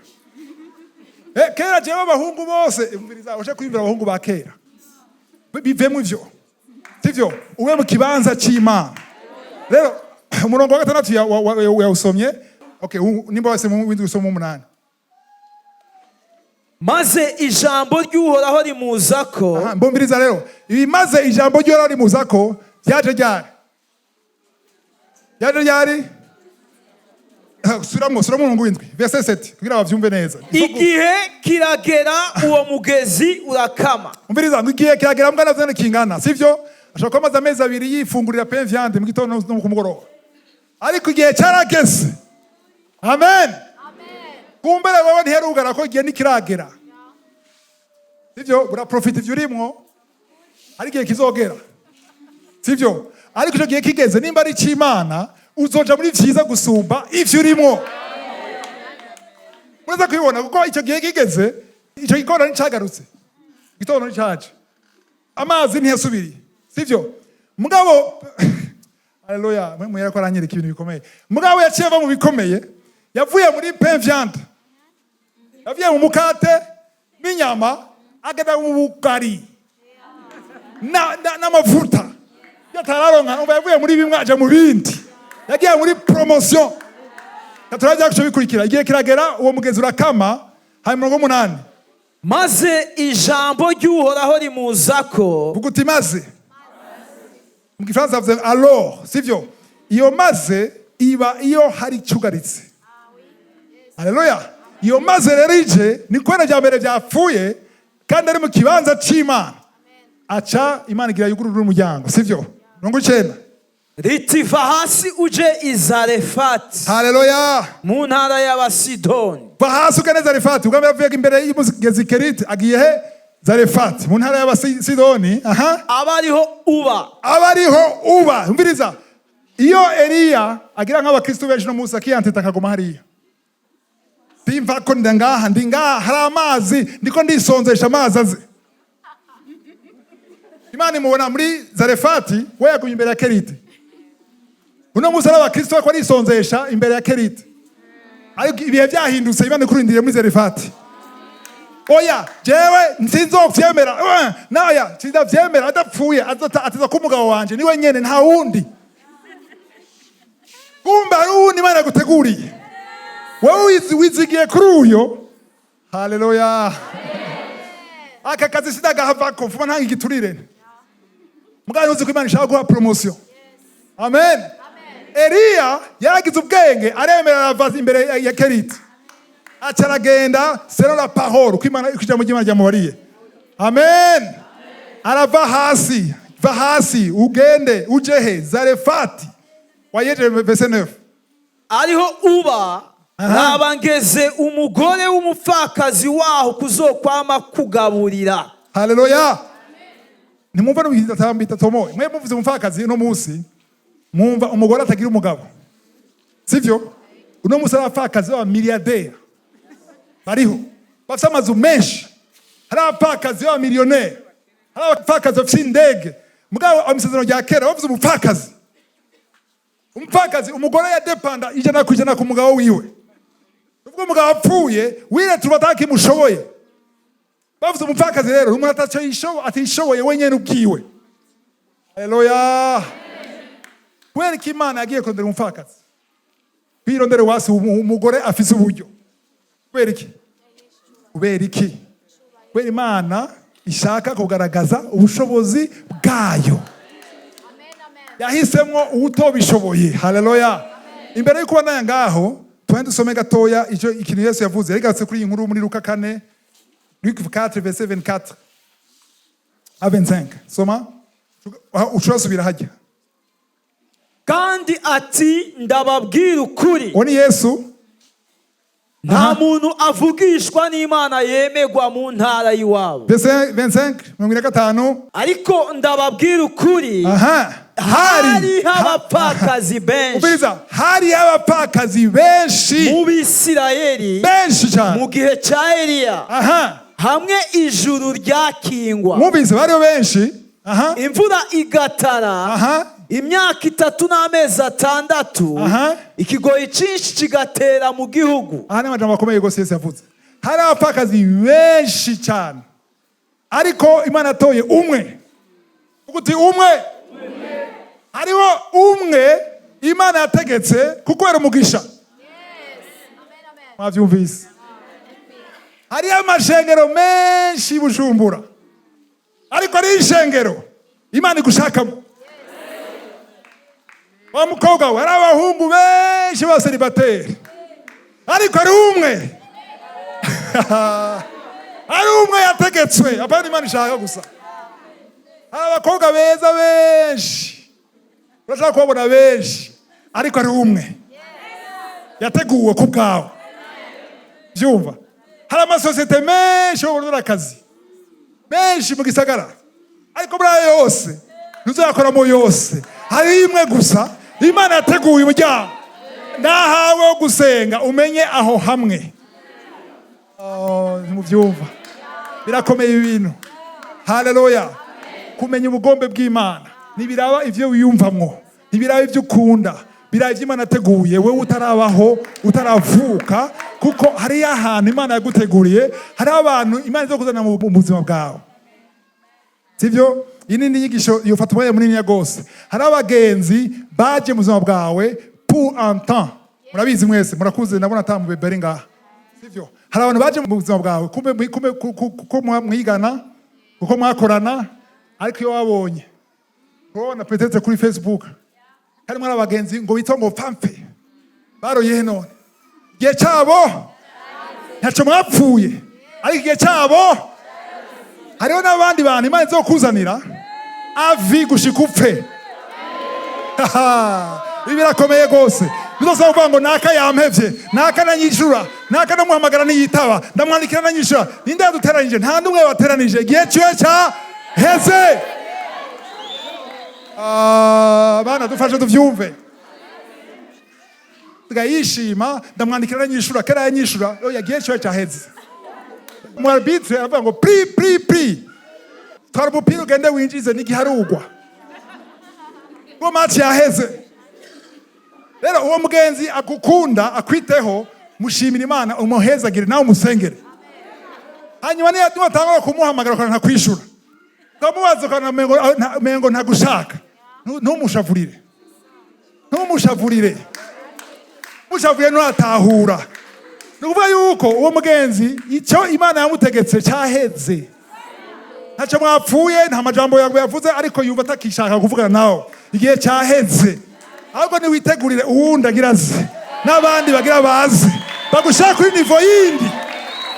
Kera jewe abahungu bose umviriza ushe kwimvira abahungu ba kera. Bivemo ivyo. Sivyo? Uwe mu kibanza c'Imana. Rero umurongo wa 6 yawusomye. Okay, nimba wase mu windi usoma 8. Maze ijambo ry'Uhoraho rimuzako. Mbombiriza rero. Ibi maze ijambo ry'Uhoraho rimuzako byaje ryari? Byaje ryari? Suramo umurongo w'indwi. Verse 7 kugira bavyumve neza. Igihe kiragera uwo mugezi urakama. Umviriza ngo igihe kiragera mbwa navyo kingana, sivyo? Ashaka amazi amezi 2 yifungurira pe viande mu gitondo no ku mugoroba. Ariko igihe cyarageze. Amen. Kumbere wewe ntiherugara ko igihe nikiragera. Sivyo? Ura profit ivyo urimwo. Ariko igihe kizogera. Sivyo? Ariko icyo gihe kigeze nimba ari cy'Imana uzoja muri vyiza gusumba ivyo urimwo. Muraza kubibona kuko icyo gihe kigeze icyo gikona nicagarutse. Gitondo nicaje. Amazi ntiyasubiriye. Sivyo? Mugabo Haleluya, mwe yako aranyereka ibintu bikomeye. Mugabo yaciye ava mu bikomeye. Yavuye muri pain viande. Yavuye mu mukate n'inyama agada mu bugari. N'amavuta. Yatararonka umva yavuye muri bimwe aje mu bindi. Yagiye muri promotion. Katuraje cyo bikurikira. Igihe kiragera uwo mugezi urakama hanyuma ngo 8. Maze ijambo ry'Uhoraho rimuzako. Buguti maze. Mu Gifaransa bavuze alors, sivyo? Iyo maze iba iyo hari cyugaritse. Haleluya. Iyo maze rero ije ni kwena bya mbere byapfuye kandi ari mu kibanza c'Imana. Acha Imana igira yugurura umuryango, sivyo? Nongo 9. Ritiva hasi uje izarefati. Haleluya. Mu ntara y'Abasidoni. Va hasi ukaneza Zarefati. Ugambe yavuye imbere y'umugezi Keriti agiye he? Zarefati mu ntara y'Abasidoni. Aha. Abariho uba. Umviriza. Iyo Eliya agira nk'abakristo benshi no Musa akiyantita akaguma hariya. Simva ko ndingaha hari amazi ndiko ndisonzesha amazi aze. Imana imubona muri Zarefati we yaguye imbere ya Keriti. Uno Musa n'abakristo ko arisonzesha imbere ya Keriti. Ariko ibihe byahindutse Imana ikurindiriye muri Zarefati. Oya, jewe nsinzovyemera. Naya, sindavyemera adapfuye ateza ko umugabo wanje niwe nyene nta wundi. Kumba ari uwundi Imana yaguteguriye. Wewe wizigiye kuri uyo. Haleluya. Aka kazi sidagahavako mfuma ntangi giturire. Mugabo uzi ko Imana ishaka guha promotion. Amen. Eliya yaragize ubwenge aremera arava imbere ya Keriti. Acaragenda sero la parole ko Imana ikija mu gimana ryamubariye. Amen. Arava hasi, va hasi ugende ujehe Zarefati. Wayeje verse 9. Ariho uba nabangeze umugore w'umupfakazi waho kuzokwama kugaburira. Haleluya. Nimumva no bitambita tomo. Mwe muvuze umupfakazi no munsi. Mwumva umugore atagira umugabo. Sivyo? Uno munsi abapfakazi ba milliardaire. Bariho. Bafite amazu menshi. Hari abapfakazi ba millionaire. Hari abapfakazi bafite indege. Mugabo amusezerano rya kera bavuze umupfakazi. Umupfakazi umugore yadepanda ijana kujana ku mugabo wiwe. Ubwo umugabo apfuye wire tubataki mushoboye. Bavuze umupfakazi rero umuntu atishoboye wenyene ubwiwe. Haleluya. Kweli ko Imana yagiye kurondera umupfakazi. Kwirondera wasi umugore afise uburyo. Kubera iki? Kubera iki? Kubera Imana ishaka kugaragaza ubushobozi bwayo. Yahisemwo utobishoboye. Haleluya. Imbere yuko bana ngaho twende dusome gatoya ico ikintu Yesu yavuze yarigatse kuri iyi nkuru muri Luka 4 Luc 4 verset 24 à 25. Soma ushobora hajya. Kandi ati ndababwira ukuri. Oni Yesu. Nta muntu avugishwa n'Imana yemegwa mu ntara yiwabo. Verset 25 25. Ariko ndababwira ukuri. Hari abapfakazi benshi. Ubiriza hari abapfakazi benshi mu Bisirayeli benshi cyane mu gihe cya Eliya. Hamwe ijuru ryakingwa. Mubizi bari benshi. Imvura igatara. Imyaka 3 n'amezi 6. Ikigoyi cyinshi kigatera mu gihugu. Aha ni amajambo akomeye gose Yesu yavuze. Hari abapfakazi benshi cyane. Ariko Imana atoye umwe. Uguti umwe. Hariho umwe Imana yategetse kukwera umugisha. Mwavyumvise. Hari amashengero menshi Bujumbura. Ariko ari ishengero Imana igushakamo. Wa mukobwa we ari abahungu benshi ba celibateri. Ariko ari umwe. Ari umwe yategetswe. Apana Imana ishaka gusa. Hari abakobwa beza benshi. Urashaka kubona benshi. Ariko ari umwe. Yateguwe ku bwawe. Byumva. Hari amasosiyete menshi y'ubururu akazi. Benshi mu gisagara. Ariko muri ayo yose ntuzakoramo yose. Hari imwe gusa Imana yateguye umuryango. Nahawe gusenga umenye aho hamwe. Mubyumva. Birakomeye ibintu. Haleluya. Kumenya ubugombe bw'Imana. Nibiraba ivyo wiyumvamwo. Nibiraba ivyo ukunda. Biraba ivyo Imana yateguye wewe utarabaho utaravuka kuko hari ahantu Imana yaguteguriye. Hari abantu Imana izo kuzana mu buzima bwawe. Sivyo? Ini ni inyigisho yofata umwanya munini gose. Hari abagenzi baje mu buzima bwawe pour un temps. Murabizi mwese murakuze nabona tamu bebere ngaha. Sivyo? Hari abantu baje mu buzima bwawe kuko mwigana kuko mwakorana ariko iyo wabonye urabona peut-être kuri Facebook harimo abagenzi ngo bita ngo pampe baroye none igihe cyabo ntacyo mwapfuye ariko igihe cyabo hariho n'abandi bantu Imana izo kuzanira avi gushika upfe. Ibi birakomeye gose. bizosaba kuvuga ngo naka yampevye, naka nanyishura, naka namuhamagara niyitaba, ndamwandikira nanyishura. Ninde yaduteranije? Nta n'umwe wateranije. Igihe ciwe cyaheze. Bana dufashe tuvyumve. Yishima ndamwandikira nanyishura, kera yanyishura, oya igihe ciwe cyaheze. Mu arbitre avuga ngo pri. Twara umupira ugende winjize n'igiharugwa. Uwo match yaheze. Rero uwo mugenzi agukunda akwiteho, mushimira Imana, umuhezagire nawe umusengere. Hanyuma niyo atangura kumuhamagara kana kwishura. Kamubaza kana mengo ntagushaka. Ntumushavurire. Mushavuye ntatahura. Nukuvuga yuko uwo mugenzi icyo Imana yamutegetse cyaheze. Ntacyo mwapfuye, nta majambo yavuze, ariko yumva atakishaka kuvugana nawe. Igihe cyaheze. Ahubwo niwitegurire uwundi agira aze, n'abandi bagira baze, bagushaka kuri nivo yindi.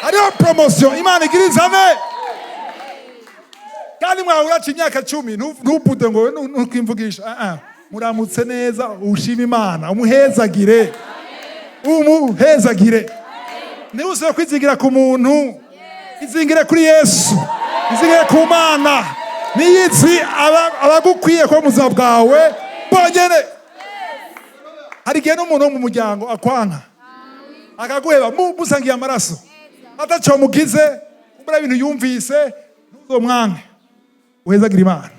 Hariho promotion Imana igira izane. Kandi mwahura imyaka 10 ntubude ngo ntukimvugisha. Muramutse neza, ushima Imana, umuhezagire. Niwuse kwizigira ku muntu, izingire kuri Yesu, izingire ku Mana. Niyizi abagukwiye ko muzaba bwawe bonyene. Hari igihe n'umuntu wo mu muryango akwanka, akaguheba musangiye amaraso, ataco mugize, ubura ibintu yumvise, ntuzomwanke. Uhezagire Imana,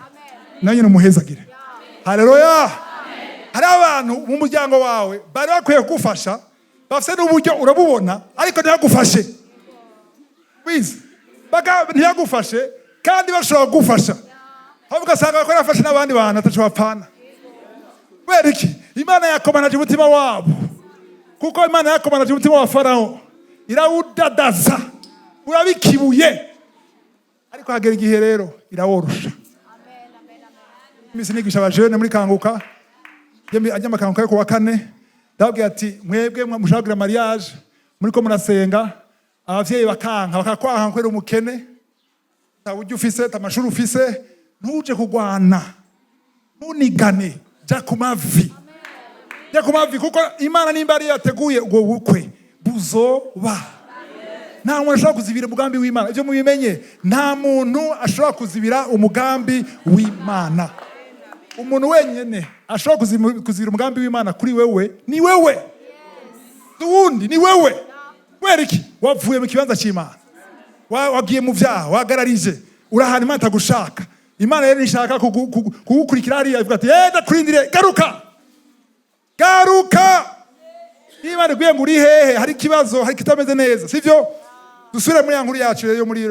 nawe nyine umuhezagire. Haleluya. Hari abantu mu muryango wawe bari bakwiye kugufasha, bafite n'uburyo urabubona, ariko ntibagufashe. Wize ntibagufashe kandi bashobora kugufasha, ahubwo ugasanga ko yarafashe n'abandi bantu ataco bapfana. Kubera iki? Imana yakomanaje umutima wabo, kuko Imana yakomanaje umutima wa Farawo, irawudadaza, urabikibuye, ariko hagera igihe rero iraworosha. Imisi nigisha abajene muri kanguka, ajya makanguka yo kuwa 4, ndababwira ati mwebwe mushaka mariage, muriko murasenga, abavyeyi bakanka bakakwanka kwera umukene, utaburyo ufise, amashuri ufise, ntuje kugwana, ntunigane, ja kumavi. Kuko Imana nimba ari yateguye ubwo bukwe buzoba. Nta muntu ashobora kuzibira umugambi w'Imana. Ibyo mubimenye, nta muntu ashobora kuzibira umugambi w'Imana. Umuntu wenyene ashobora kuzibira umugambi w'Imana kuri wewe ni wewe. Uwundi ni wewe. Kubera iki? Wavuye mu kibanza cy'Imana, wagiye mu vyaha, wagararije, urahana Imana tagushaka. Imana rero ishaka kugukurikira hariya, ivuga ati ndakurindire, garuka. Imana iguye ngo uri hehe, hari kibazo, hari kitameze neza, sivyo? Dusubire muri yankuru yacu rero muri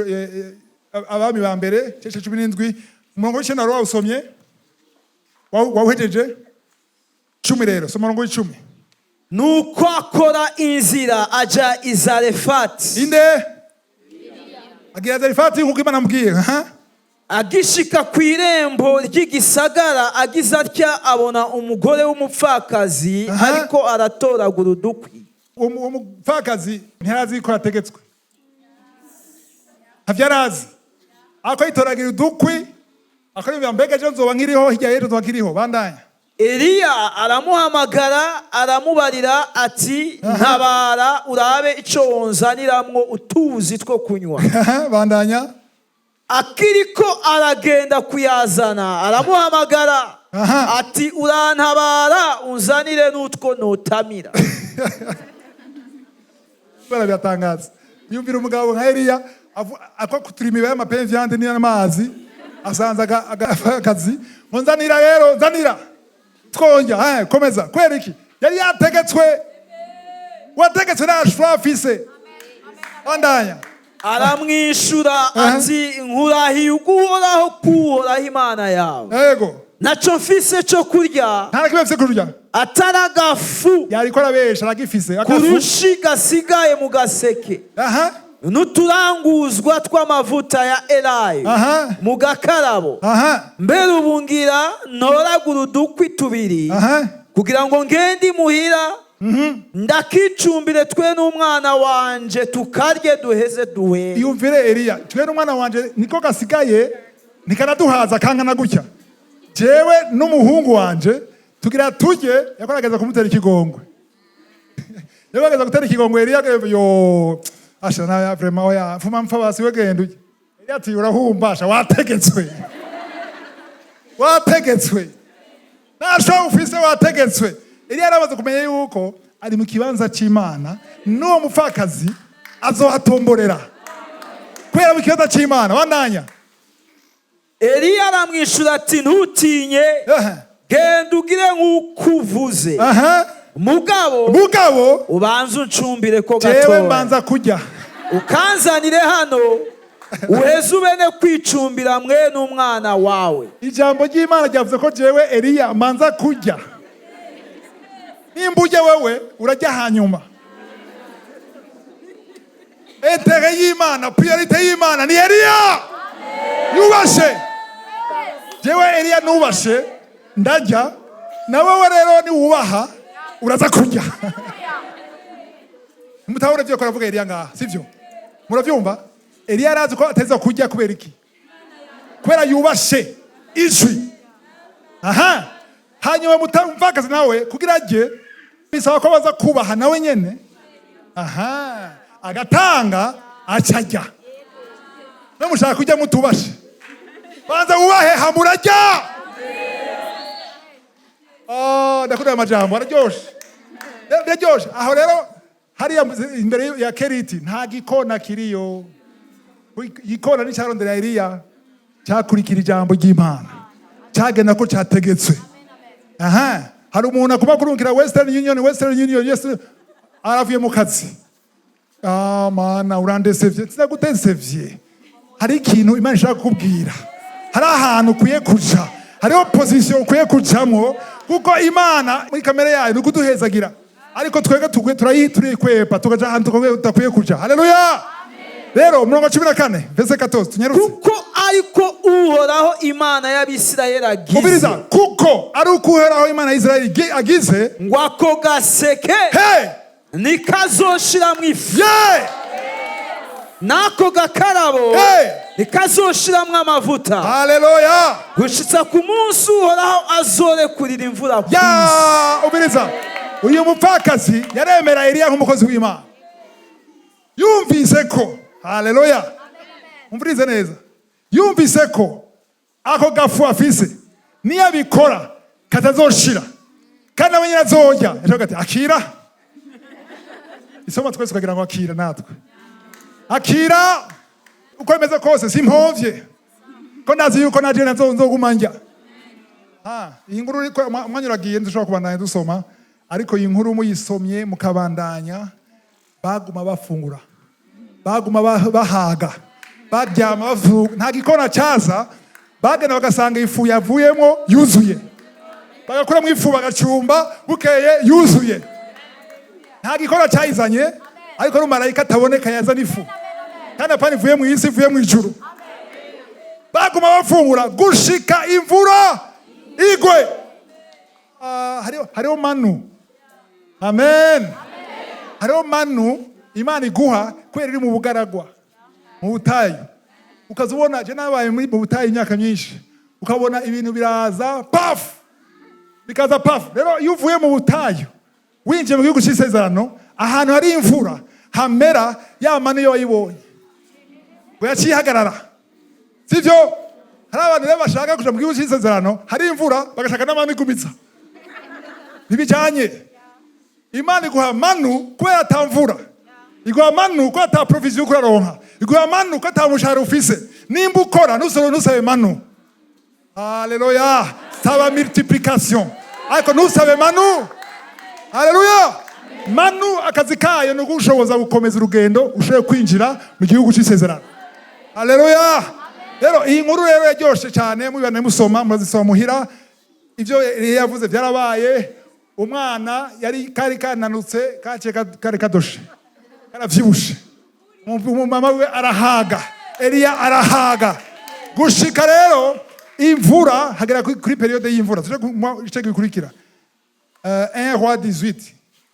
abami ba mbere 17 umurongo w'icenda wari wawusomye, wawuhejeje 10 rero, soma umurongo w'10. Nuko akora inzira aja i Zarefati. Inde agira Zarefati nkuko Imana amubwiye. Agishika ku irembo ry'igisagara, agize atya abona umugore w'umupfakazi ariko aratoragura udukwi. Uwo mupfakazi ntiyarazi ko yategetswe, havyarazi ako yitoragira udukwi, akari mbega je nzoba nkiriho, hirya yejo nzoba nkiriho. Bandanya. Eliya aramuhamagara, aramubarira ati ntabara urabe ico wonzaniramwo utuzi two kunywa. Bandanya. Akiriko aragenda kuyazana, aramuhamagara ati urantabara unzanire n'utwo notamira. Barabitangaza. Yumvira umugabo nka Eliya akwa kuturimiba y'amape viande n'amazi, asanzaga akazi, nzanira rero, nzanira twonja, komeza. Kwera iki? Yari yategetswe, wategetswe na shwafise. Bandanya. Aramwishura ati nkurahiye uguhoraho kuhoraho Imana yawe. Yego. Naco mfise cyo kurya. Nta kibefise kurya. Ataragafu. Yariko arabesha aragifise. Kurushi gasigaye mu gaseke. Nuturanguzwa tw'amavuta ya elayo mu gakarabo. Mbere ubungira ntoragura udukwi 2 kugira ngo ngende muhira, ndakicumbire twe n'umwana wanje tukarye duheze duhe. Yumvire Eliya, twe n'umwana wanje niko gasigaye, nikanaduhaza kankana gutya. Jewe n'umuhungu wanje tugira turye, yakorageza kumutera ikigongwe. yabagaza gutera ikigongo Eliya yo asha na vraiment oya fuma mpfa basi wegenda uje Eliya ati urahumbasha wategetswe nasho ufise wategetswe Eliya arabaza kumenya yuko ari mu kibanza c'Imana n'uwo mupfakazi azohatomborera kubera mu kibanza c'Imana bandanya. Eliya aramwishura ati ntutinye genda ugire nk'uko uvuze mugabo ubanza uncumbire ko gatoya jewe mbanza kurya ukanzanire hano uheze ubene kwicumbira mwe n'umwana wawe. Ijambo ry'Imana ryavuze ko jewe Eliya mbanza kurya, nimba ujya wewe urajya hanyuma. Etere y'Imana, priorite y'Imana ni Eliya yubashe. Jewe Eliya nubashe ndajya, na wewe rero ni wubaha uraza kurya. Mutahura byo koravuga Eliya ngaha sivyo? Muravyumva? Eliya arazi ko ateza kurya kubera iki? Kubera yubashe ijwi. Hanyuma mutamvakazi nawe kugira aje bisaba ko baza kubaha nawe nyene. Agatanga acajya. No mushaka kujya mutubashe. Banza wubahe hamurajya. Ndakunda amajambo araryoshe. Ndaryoshe. Aho rero hariya imbere ya Keriti nta gikona kiriyo. Igikona ni cyarondera Eliya cyakurikira ijambo ry'Imana. Cyagenda ko cyategetswe. Hari umuntu akuba kurungikira Western Union yes aravuye mu kazi. Mana urandesevye sinagutesevye. Hari ikintu Imana ishaka kubwira. Hari ahantu kuye kuja. Hariho position kuye kujamwo kuko Imana muri kamere yayo nukuduhezagira. Ariko twege turayituriye kwepa tukaja ahantu tukuye kuja. Haleluya. Rero umurongo 14 verse 14 tunyarutse. Kuko ariko uhoraho Imana y'Abisirayeli agize. Ubiriza kuko ari ukuhoraho Imana y'Isirayeli agize ngo ako gaseke nikazoshira mu ifu. Nako gakarabo nikazoshiramwo amavuta. Haleluya. Gushitsa ku munsi uhoraho azorekurira imvura ku isi. Ubiriza uyu mupfakazi yaremera Eliya nk'umukozi w'Imana. Yumvise ko haleluya. Umvirize neza. Yumvise ko ako gafu afise niyabikora katazoshira kandi abanyina azorya. Ejo gati akira. Isoma twese kugira ngo akira natwe. Akira uko emeze kose simpovye ko nazi yuko naje nzogumanja. Iyi nkuru mwanya uragiye ndushobora kubandanya dusoma ariko iyi nkuru muyisomye mukabandanya baguma bafungura baguma bahaga baryama bavuga nta gikona cyaza bagenda bagasanga ifu yavuyemo yuzuye bagakura mu ifu bagacumba bukeye yuzuye nta gikona cyayizanye ariko n'umarayika ataboneka yazana ifu kandi apana ivuye mu isi ivuye mu ijuru. Baguma bafungura gushika imvura igwe. Hariho manu. Amen. Hariho manu Imana iguha kwera iri mu bugaragwa mu butayu. Ukazubona je nabaye mu butayu imyaka myinshi ukabona ibintu biraza paf bikaza paf. Rero iyo uvuye mu butayu winjiye mu gihugu cy'isezerano ahantu hari imvura hamera ya manu yo wayibonye yacihagarara sivyo. Hari abantu rero bashaka kuja mu gihugu cy'isezerano hari imvura bagashaka n'amanu igumitsa ntibijanye. Imana iguha manu kubera atamvura, iguha manu kubera ata provision ukuraronka, iguha manu kubera ata mushahara ufise. Nimba ukora nusabe manu. Haleluya. Saba multiplication ariko nusabe manu. Haleluya. Manu akazi kayo no gushoboza gukomeza urugendo ushoye kwinjira mu gihugu cy'isezerano. Haleluya. Rero iyi nkuru rero yaryoshe cyane mubibane musoma murazisoma muhira. Ibyo yavuze byarabaye. Umwana yari kari kananutse kace kari kadoshe karavyibushe. Mama we arahaga, Eliya arahaga gushika rero imvura hagera kuri periode y'imvura tuje icege bikurikira 1 roi 18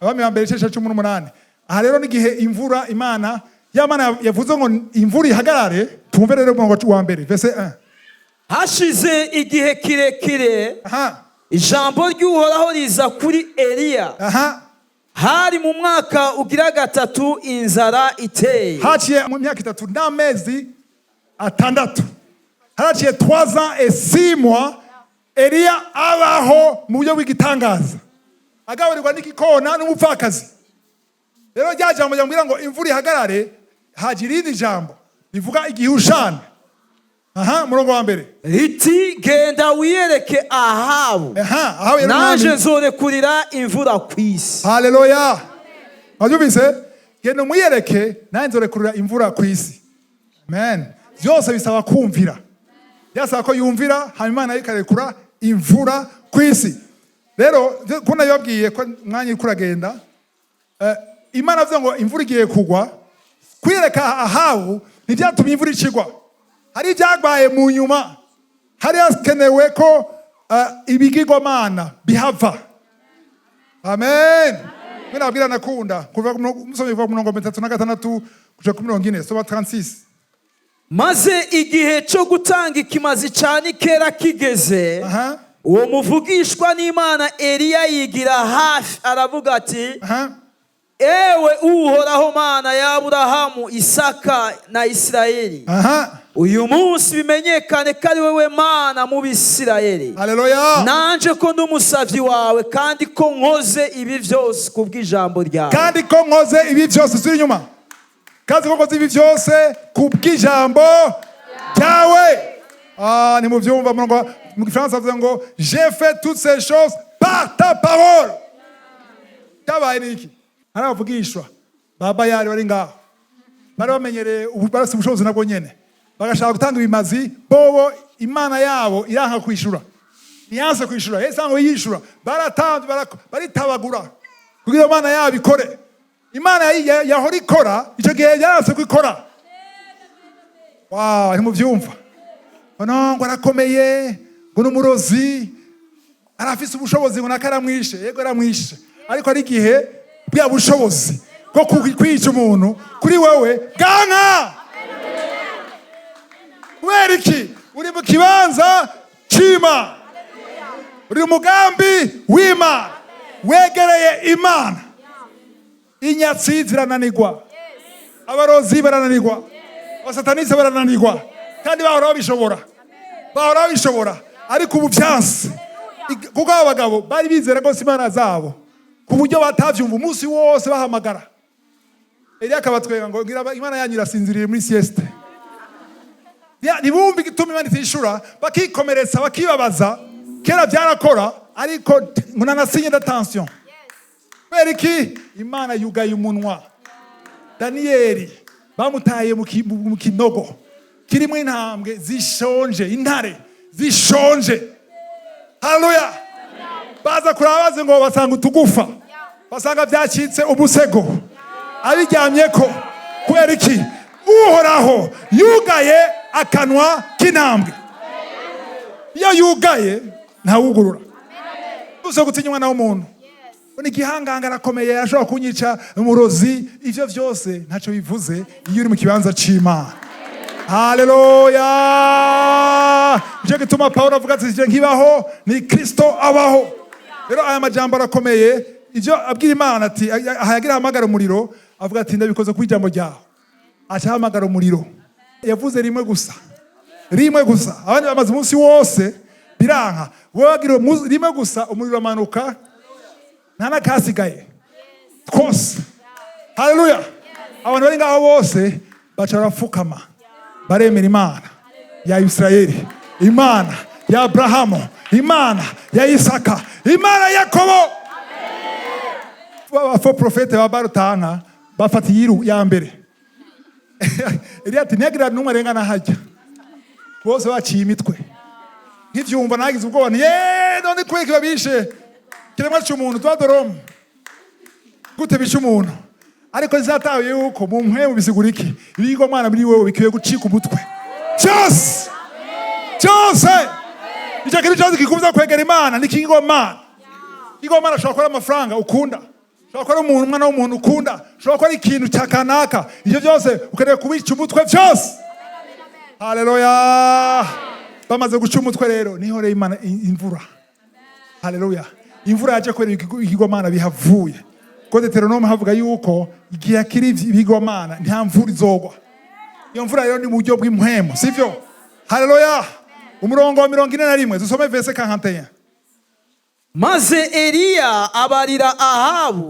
abami bambere 18. Aha rero nigihe imvura Imana Yamana yavuze ngo imvura ihagarare. Tumve rero mu wa mbere verse 1. Hashize igihe kirekire ijambo ry'uhoraho riza kuri Eliya hari mu mwaka ugira gatatu inzara iteye. Haciye mu myaka 3 n'amezi 6. Haciye 3 ans et 6 mois. Eliya abaho mu buryo bw'igitangaza. Agaburirwa n'igikona n'umupfakazi. Rero ryajambo ryambwira ngo imvura ihagarare, haje irindi jambo rivuga igihushana. Murongo wa mbere. Riti genda wiyereke Ahabu. Nanje nzorekurira imvura kw'isi. Haleluya. Wabyumvise? Genda mwiyereke nanje nzorekurira imvura kw'isi. Amen. Byose bisaba kumvira. Yasaba ko yumvira hanyuma Imana ikarekura imvura kw'isi. Rero kuna yabwiye ko mwanya kuragenda. Imana avuze ngo imvura igiye kugwa. Kwiyereka Ahabu ntibyatumye imvura icigwa. Hari ibyagbaye mu nyuma. Hari hakenewe ko ibigirwamana bihava. Amen. Mwina abwira nakunda. Kuva musomye kuva ku 36 kuja ku 40 soba 36. Maze igihe cyo gutanga ikimazi cyane kera kigeze. Uwo muvugishwa n'Imana Eliya yigira hafi aravuga ati ewe Uhoraho Mana ya Aburahamu, Isaka na Isirayeli. Uyu munsi bimenyekane ko ari wewe Mana mu Bisirayeli. Haleluya. Nanje ko n'umusavyi wawe kandi ko nkoze ibi byose kubw'ijambo ryawe. Kandi ko nkoze ibi byose suri nyuma. Kandi ko nkoze ibi byose kubw'ijambo ryawe. Ni mu byumva mu Gifaransa avuga ngo j'ai fait toutes ces choses par ta parole. Tabaye niki? Aravugishwa. Baba yari bari ngaho. Bari bamenyereye barasi ubushobozi nabwo nyene. Bagashaka gutanga ibimazi, bobo Imana yabo iranka kwishura. Niyanse kwishura. Yesu ngo yishura. Baratanze baritabagura. Kugira Imana yabo ikore. Imana yahora ikora, icyo gihe yaranse kwikora. Wow, ni mu byumva. Ngo arakomeye, ngo n'umurozi, arafise ubushobozi ngo nakaramwishe, yego aramwishe. Ariko ari igihe bwa bushobozi bwo kwica umuntu kuri wewe bwanka. Kubera iki? Uri mu kibanza cy'Imana. Uri mu mugambi w'Imana. Wegereye Imana. Inyatsi zirananirwa. Abarozi barananirwa. Abasatanisi barananirwa. Kandi bahora babishobora. Bahora babishobora. Ariko ubu byanse. Kuko abagabo bari bizera ko Imana zabo ku buryo batavyumva umunsi wose bahamagara. Eliya akabatwenga ngo ngira Imana yanyu irasinziriye muri sieste. Nibumva igituma Imana itishura, bakikomeretsa bakibabaza. Kera byarakora ariko nanasinye d'attention. Kubera iki? Imana yugaye umunwa. Daniyeli bamutaye mu kinogo kirimo intambwe zishonje, intare zishonje. Haleluya. Baza kurabaze ngo basanga utugufa. Basanga byacitse ubusego. Abiryamyeko. Kubera iki? Uhoraho yugaye akanwa k'intambwe. Iyo yugaye ntawugurura. Uzo gutinywa na umuntu. Ni gihanganga arakomeye ashobora kunyica umurozi. Ivyo byose ntaco bivuze iyo uri mu kibanza c'Imana. Haleluya. Je gituma Paulo avuga ati je nkibaho ni Kristo abaho. Rero aya majambo arakomeye. Ivyo abwira Imana ati ahayagira hamagara umuriro, avuga ati ndabikoze ku ijambo ryawe. Acha hamagara umuriro. Yavuze rimwe gusa. Rimwe gusa. Abandi bamaze umunsi wose biranka. Wagira rimwe gusa umuriro amanuka. Nana kasigaye. Twose. Haleluya. Abantu bari ngaho bose baca barafukama. Baremera Imana ya Isirayeli, Imana ya Abrahamu, Imana ya Isaka, Imana ya Yakobo. Abafo profete babarutanga bafata yiru ya mbere. Eliya ati ntiyagira n'umwe arengana hajya. Bose baciye imitwe. Ntivyumva nagize ubwoba none kweke babishe. Kiremwa cy'umuntu twadoroma. Gute bishe umuntu. Ariko zatawe yuko mu mpwemu bisiguriki ibigo Mana muri wewe bikiye gucika umutwe. Cyose. Cyose. Icyo kintu cyose kikubuza kwegera Imana ni kingo Mana. Kingo Mana ashobora gukora amafranga ukunda. Ashobora gukora umuntu umwana w'umuntu ukunda. Ashobora gukora ikintu cyakanaka. Ibyo byose ukeneye kubica umutwe byose. Haleluya. Bamaze guca umutwe rero nihore Imana imvura. Haleluya. Imvura yaje kwera ikigwa Mana bihavuye. ko Deuteronome havuga yuko igihe akiri ibigomana nta mvura izogwa. Iyo mvura rero ni mu buryo bw'impwemu, sivyo? Haleluya. Umurongo wa 41 dusome verse 41. Maze Eliya abarira Ahabu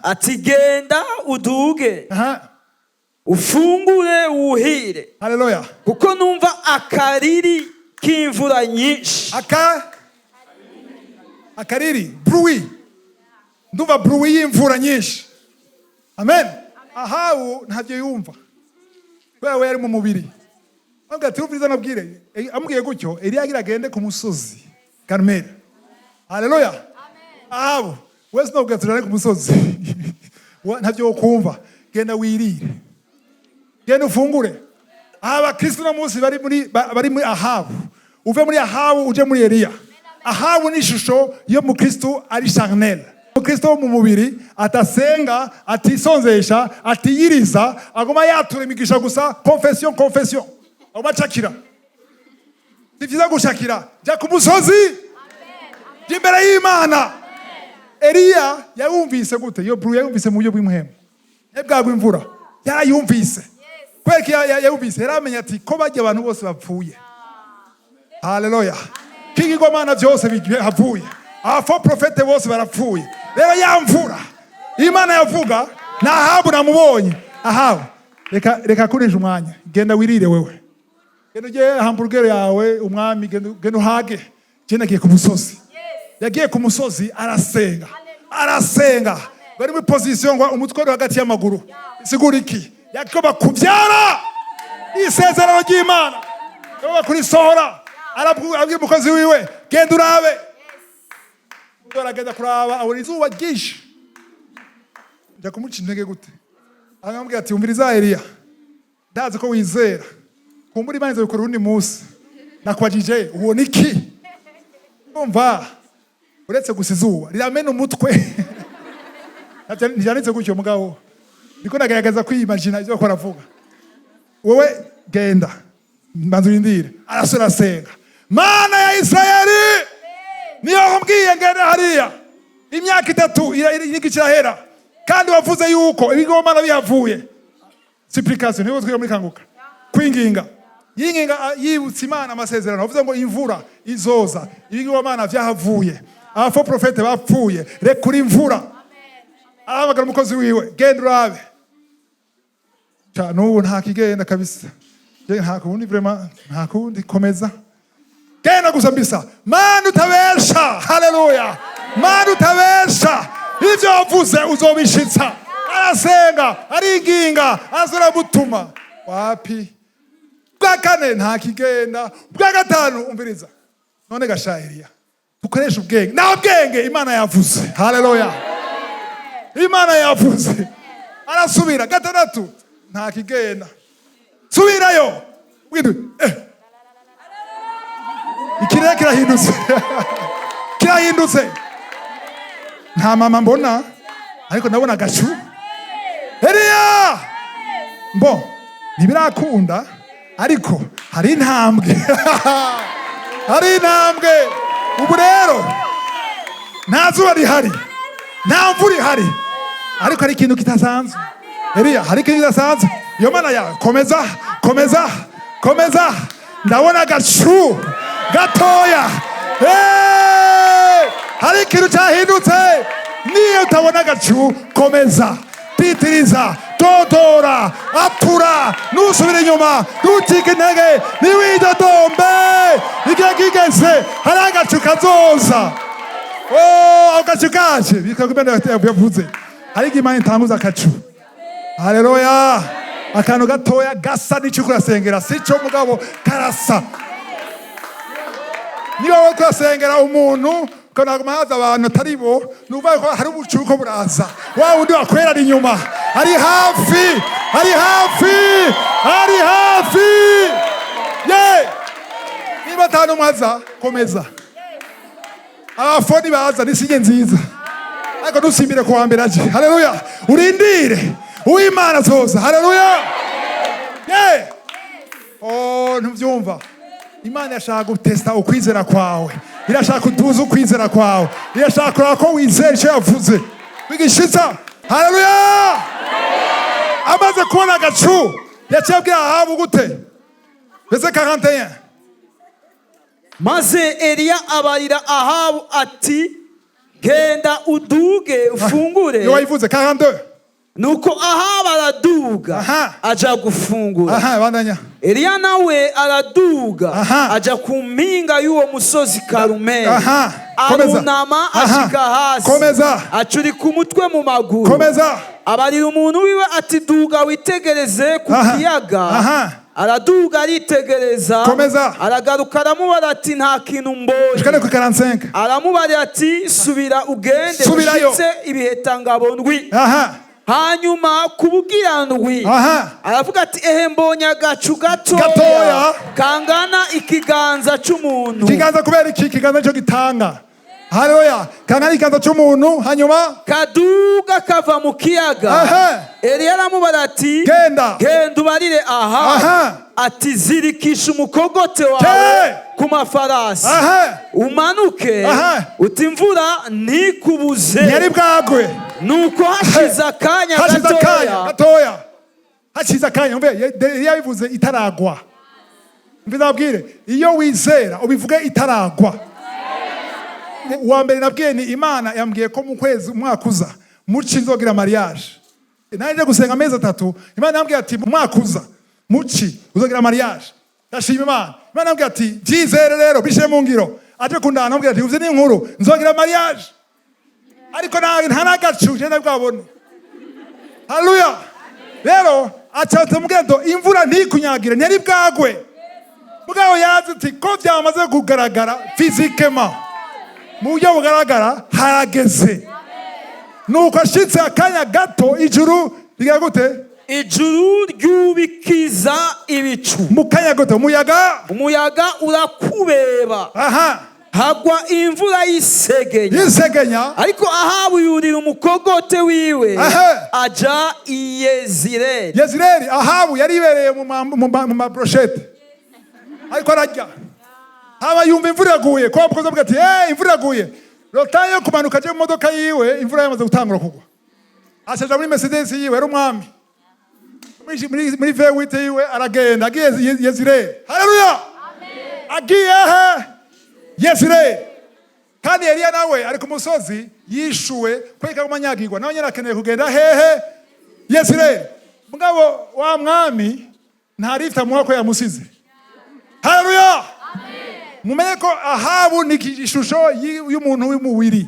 ati genda uduge ufungure wuhire. Haleluya. Kuko numva akariri k'imvura nyinshi. Akariri, bruit. Ndumva bruit y'imvura nyinshi. Amen. Ahabu ntavyo yumva. Wewe yari mu mubiri. Anga tubwiza nabwire. Ambwiye gutyo, Eliya agira agende ku musozi Karmel. Haleluya. Ahabu, wese no kugaturana ku musozi. Ntavyo kumva. Genda wirire. Genda ufungure. Aba Kristo no munsi bari muri Ahabu. Uve muri Ahabu uje muri Eliya. Ahabu ni ishusho yo mu Kristo ari charnel. Mu Kristo mu mubiri atasenga, atisonzesha, atiyiriza, agoma yatura imigisha gusa confession. Agoma chakira. Sivyiza gushakira. Ja ku musozi. Imbere y'Imana. Eliya yumvise gute? Yo bru yumvise mu buryo bw'imhemu. Ebwagwa imvura. Yarayumvise. Kweki yumvise yaramenya ati ko bajya abantu bose bapfuye. Haleluya. Kigigomana byose bihavuye. Afo profete bose barapfuye. Rero yamvura. Imana yavuga na Ahabu namubonye. Ahabu reka kurisha umwanya. Genda wirire wewe. Genda uje hamburger yawe umwami genda uhage. Genda giye ku musozi. Yagiye ku musozi arasenga. Bari mu position ngo umutwe uri hagati y'amaguru. Sigura iki? Yakoba kubyara. Isezerano ry'Imana. Yoba kuri sohora. Arabwira umukozi wiwe genda urabe. Aragenda kuraba abona izuba ryinshi. Njya kumuca intege gute? Aramubwira ati umviriza Eliya. Ndazi ko wizera. Kumbura Imana izabikora undi munsi. Nakwajije ubona iki? Umva. Uretse gusa izuba riramena umutwe. Ntijanitse gutyo mugabo. Niko nagaragaza kwiyimagina ibyo akora avuga. Wowe genda. Mbanza urindire. Arasenga. Mana ya Israeli. Niyo mbwiye ngene hariya. Imyaka 3 inyigishira hera. Kandi wavuze yuko ibigomana bihavuye. Supplication niyo twira muri kanguka. Kwinginga. Yinginga yibutsa Imana amasezerano. Wavuze ngo imvura izoza. Ibigomana byahavuye. Abafo profete bapfuye. Rekura imvura. Ahamagara umukozi wiwe. Genda urabe. Nubu nta kigenda kabisa. Nta kundi vraiment nta kundi komeza. Genda gusa mbisa. Mana utabesha. Haleluya. Mana utabesha. Ivyo wavuze uzobishitsa. Arasenga, aringinga, azura mutuma. Wapi? Bwa kane nta kigenda. Bwa gatanu umviriza. None gashahiriya. Dukoresha ubwenge. Na ubwenge Imana yavuze. Haleluya. Imana yavuze. Arasubira gatandatu. Nta kigenda. Subirayo. Ikirere kirahindutse. Nta mama mbona ariko ndabona gacu. Eliya! Mbo ntibirakunda ariko hari intambwe. Hari intambwe. Ubu rero nta zuba rihari. Nta mvura ihari. Ariko hari ikintu kitasanzwe. Eliya hari ikintu kitasanzwe. Iyo Mana ya komeza. Ndabona gacu gatoya. Hari ikintu cyahindutse. Niyo utabona gacu komeza. Pitiriza, dodora, atura, nusubire inyuma, nutike intege, niwidodombe. Igihe kigeze hari agacu kazoza. Agacu kaje bikagumena yavuze. Hari igihe Imana itanguza agacu. Haleluya. Akantu gatoya gasa n'icyo kurasengera sico mugabo karasa. Niba wowe kurasengera umuntu kana gumaza abantu taribo nuva ko hari ubucuko buraza. Wa wundi wakwera inyuma. Ari hafi. Niba tano mwaza komeza. Abafoni baza nisige nziza. Ariko dusimbire ku wambere aje. Haleluya. Urindire. Uwimana zoza. Haleluya. Ntuvyumva. Imana yashaka gutesta ukwizera kwawe. Irashaka kuduza ukwizera kwawe. Irashaka ko wizera icyo yavuze. Bigishitsa Haleluya! Amaze kubona agacu yaciye abwira Ahabu gute? Verset 41. maze Eliya abarira Ahabu ati genda uduge ufungure. Yo wayivuze 42. Nuko Ahabu araduga aja gufungura. Bandanya. Eliya nawe araduga aja ku mpinga y'uwo musozi Karumeli. Arunama ashika hasi acurika umutwe mu maguru. Abarira umuntu wiwe ati duga witegereze ku kiyaga. Araduga aritegereza, aragaruka aramubara ati nta kintu mbonye. Aramubara ati subira ugende ushitse ibihetangabo ndwi. Hanyuma kubugira ndwi aravuga ati ehe mbonye agacu gatoya kangana ikiganza c'umuntu. Ikiganza kubera iki? Ikiganza cyo gitanga. Haleluya! Kangana ikiganza c'umuntu, hanyuma kaduga kava mu kiyaga. Eliya aramubara ati genda ubarire Ahabu ati zirikisha umukogote wawe ku mafarasi umanuke uti imvura ntikubuze. Yari bwagwe. Nuko hashize akanya gatoya. Hashize akanya, umve Eliya bivuze itaragwa. Mbiza babwire, iyo wizera ubivuge itaragwa. Uwa mbere nabwiye ni Imana yambwiye ko mu kwezi umwaka uza muci nzogira mariage. Naje gusenga amezi 3, Imana yambwiye ati umwaka uza muci uzogira mariage. Ndashima Imana. Imana yambwiye ati byizere rero bishe mu ngiro. Aje kundana yambwiye ati uzi n'inkuru nzogira mariage. Ariko nta nagacu je ndabwabone. Haleluya! Rero acatse mugendo imvura ntikunyagire ntiyari bwagwe. Mugabo yazi ati ko byamaze kugaragara physiquement. Mu buryo bugaragara harageze. Nuko ashitse akanya gato ijuru rigira gute? Ijuru ryubikiza ibicu. Mu kanya gato umuyaga urakubeba. Hagwa imvura yisegenya. Ariko Ahabu yurira umukogote wiwe aja i Yezireli. Ahabu yari ibereye mu mabroshete. Ariko arajya. Haba yumva imvura yaguye, ko bakoze bwati imvura yaguye. Lota yo kumanuka je mu modoka yiwe, imvura yamaze gutangura kugwa. Asaja muri Mercedes yiwe ari umwami. Muri V8 yiwe aragenda agiye Yezireli. Haleluya! Agiye Yezireli. Kandi Eliya nawe ari ku musozi yishuwe kweka kumanyagirwa. Nawe nyina akeneye kugenda hehe? Yezireli. Mugabo wa mwami nta rifta muhako yamusize. Haleluya! Mumenye ko Ahabu ni ishusho y'umuntu w'umubiri.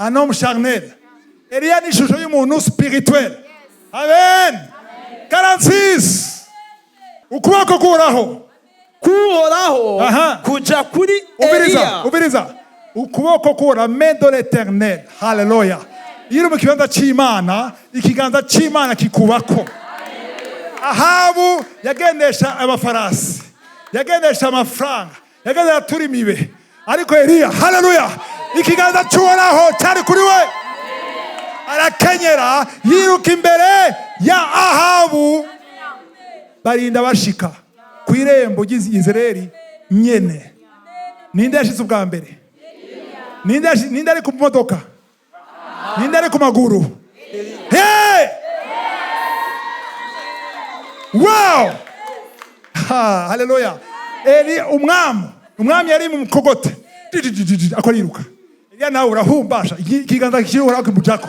Un homme charnel. Eliya ni ishusho y'umuntu spirituel. Amen. 46. Ukuboko kuhoraho kuja kuri Eliya. Ubiriza. Ukuboko kuhoraho, main de l'Éternel. Haleluya. Iri mu kibanza c'Imana, ikiganza c'Imana kikubako. Ahabu yagendesha amafarasi, yagendesha amafranga, yagendesha turi mibe. Ariko Eliya, haleluya, ikiganza c'Uhoraho cyari kuri we. Arakenyera yiruka imbere ya Ahabu. Barinda bashika ku irembo ry'Izireli nyene. Ninde yashitse ubwa mbere? Ninde ari ku modoka? Ninde ari ku maguru? Hey! Wow! Ha, haleluya. Eli umwami yari mu mukogote. Akoriruka. Eliya nawe urahumbasha ikiganza kiriho akimujako.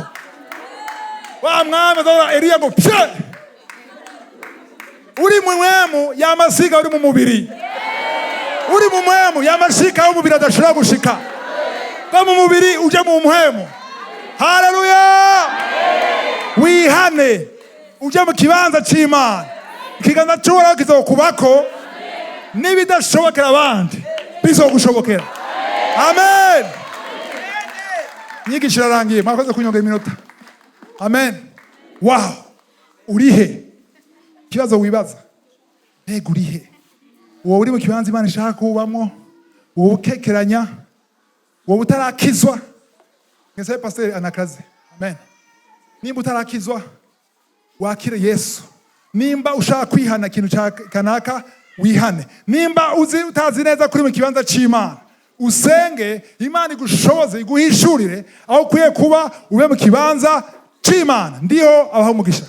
Wa mwami dora Eliya ngo pye. Uri mu mwemu yamasiga uri mu mubiri. Uri mu mwemu yamashika umubiri adashobora gushika. Kwa mu mubiri uje mu mwemu. Haleluya! Wihane uje mu kibanza c'Imana. Ikiganza c'Uhoraho kizokubako n'ibidashobokera abandi bizogushobokera. Amen. Inyigisho irarangiye, mwakoze kunyongera iminota. Amen. Wow. Urihe? Kibazo wibaza. Mbega urihe? Wowe uri mu kibanza Imana ishaka kubamwo, wowe ukekeranya, wowe utarakizwa. Ngeze pastor anakaze. Amen. Nimba utarakizwa, wakire Yesu. Nimba ushaka kwihana ikintu kanaka, wihane. Nimba utazi neza kuri mu kibanza c'Imana, usenge Imana igushoboze iguhishurire aho kuye kuba ube mu kibanza c'Imana ndiho abaha umugisha.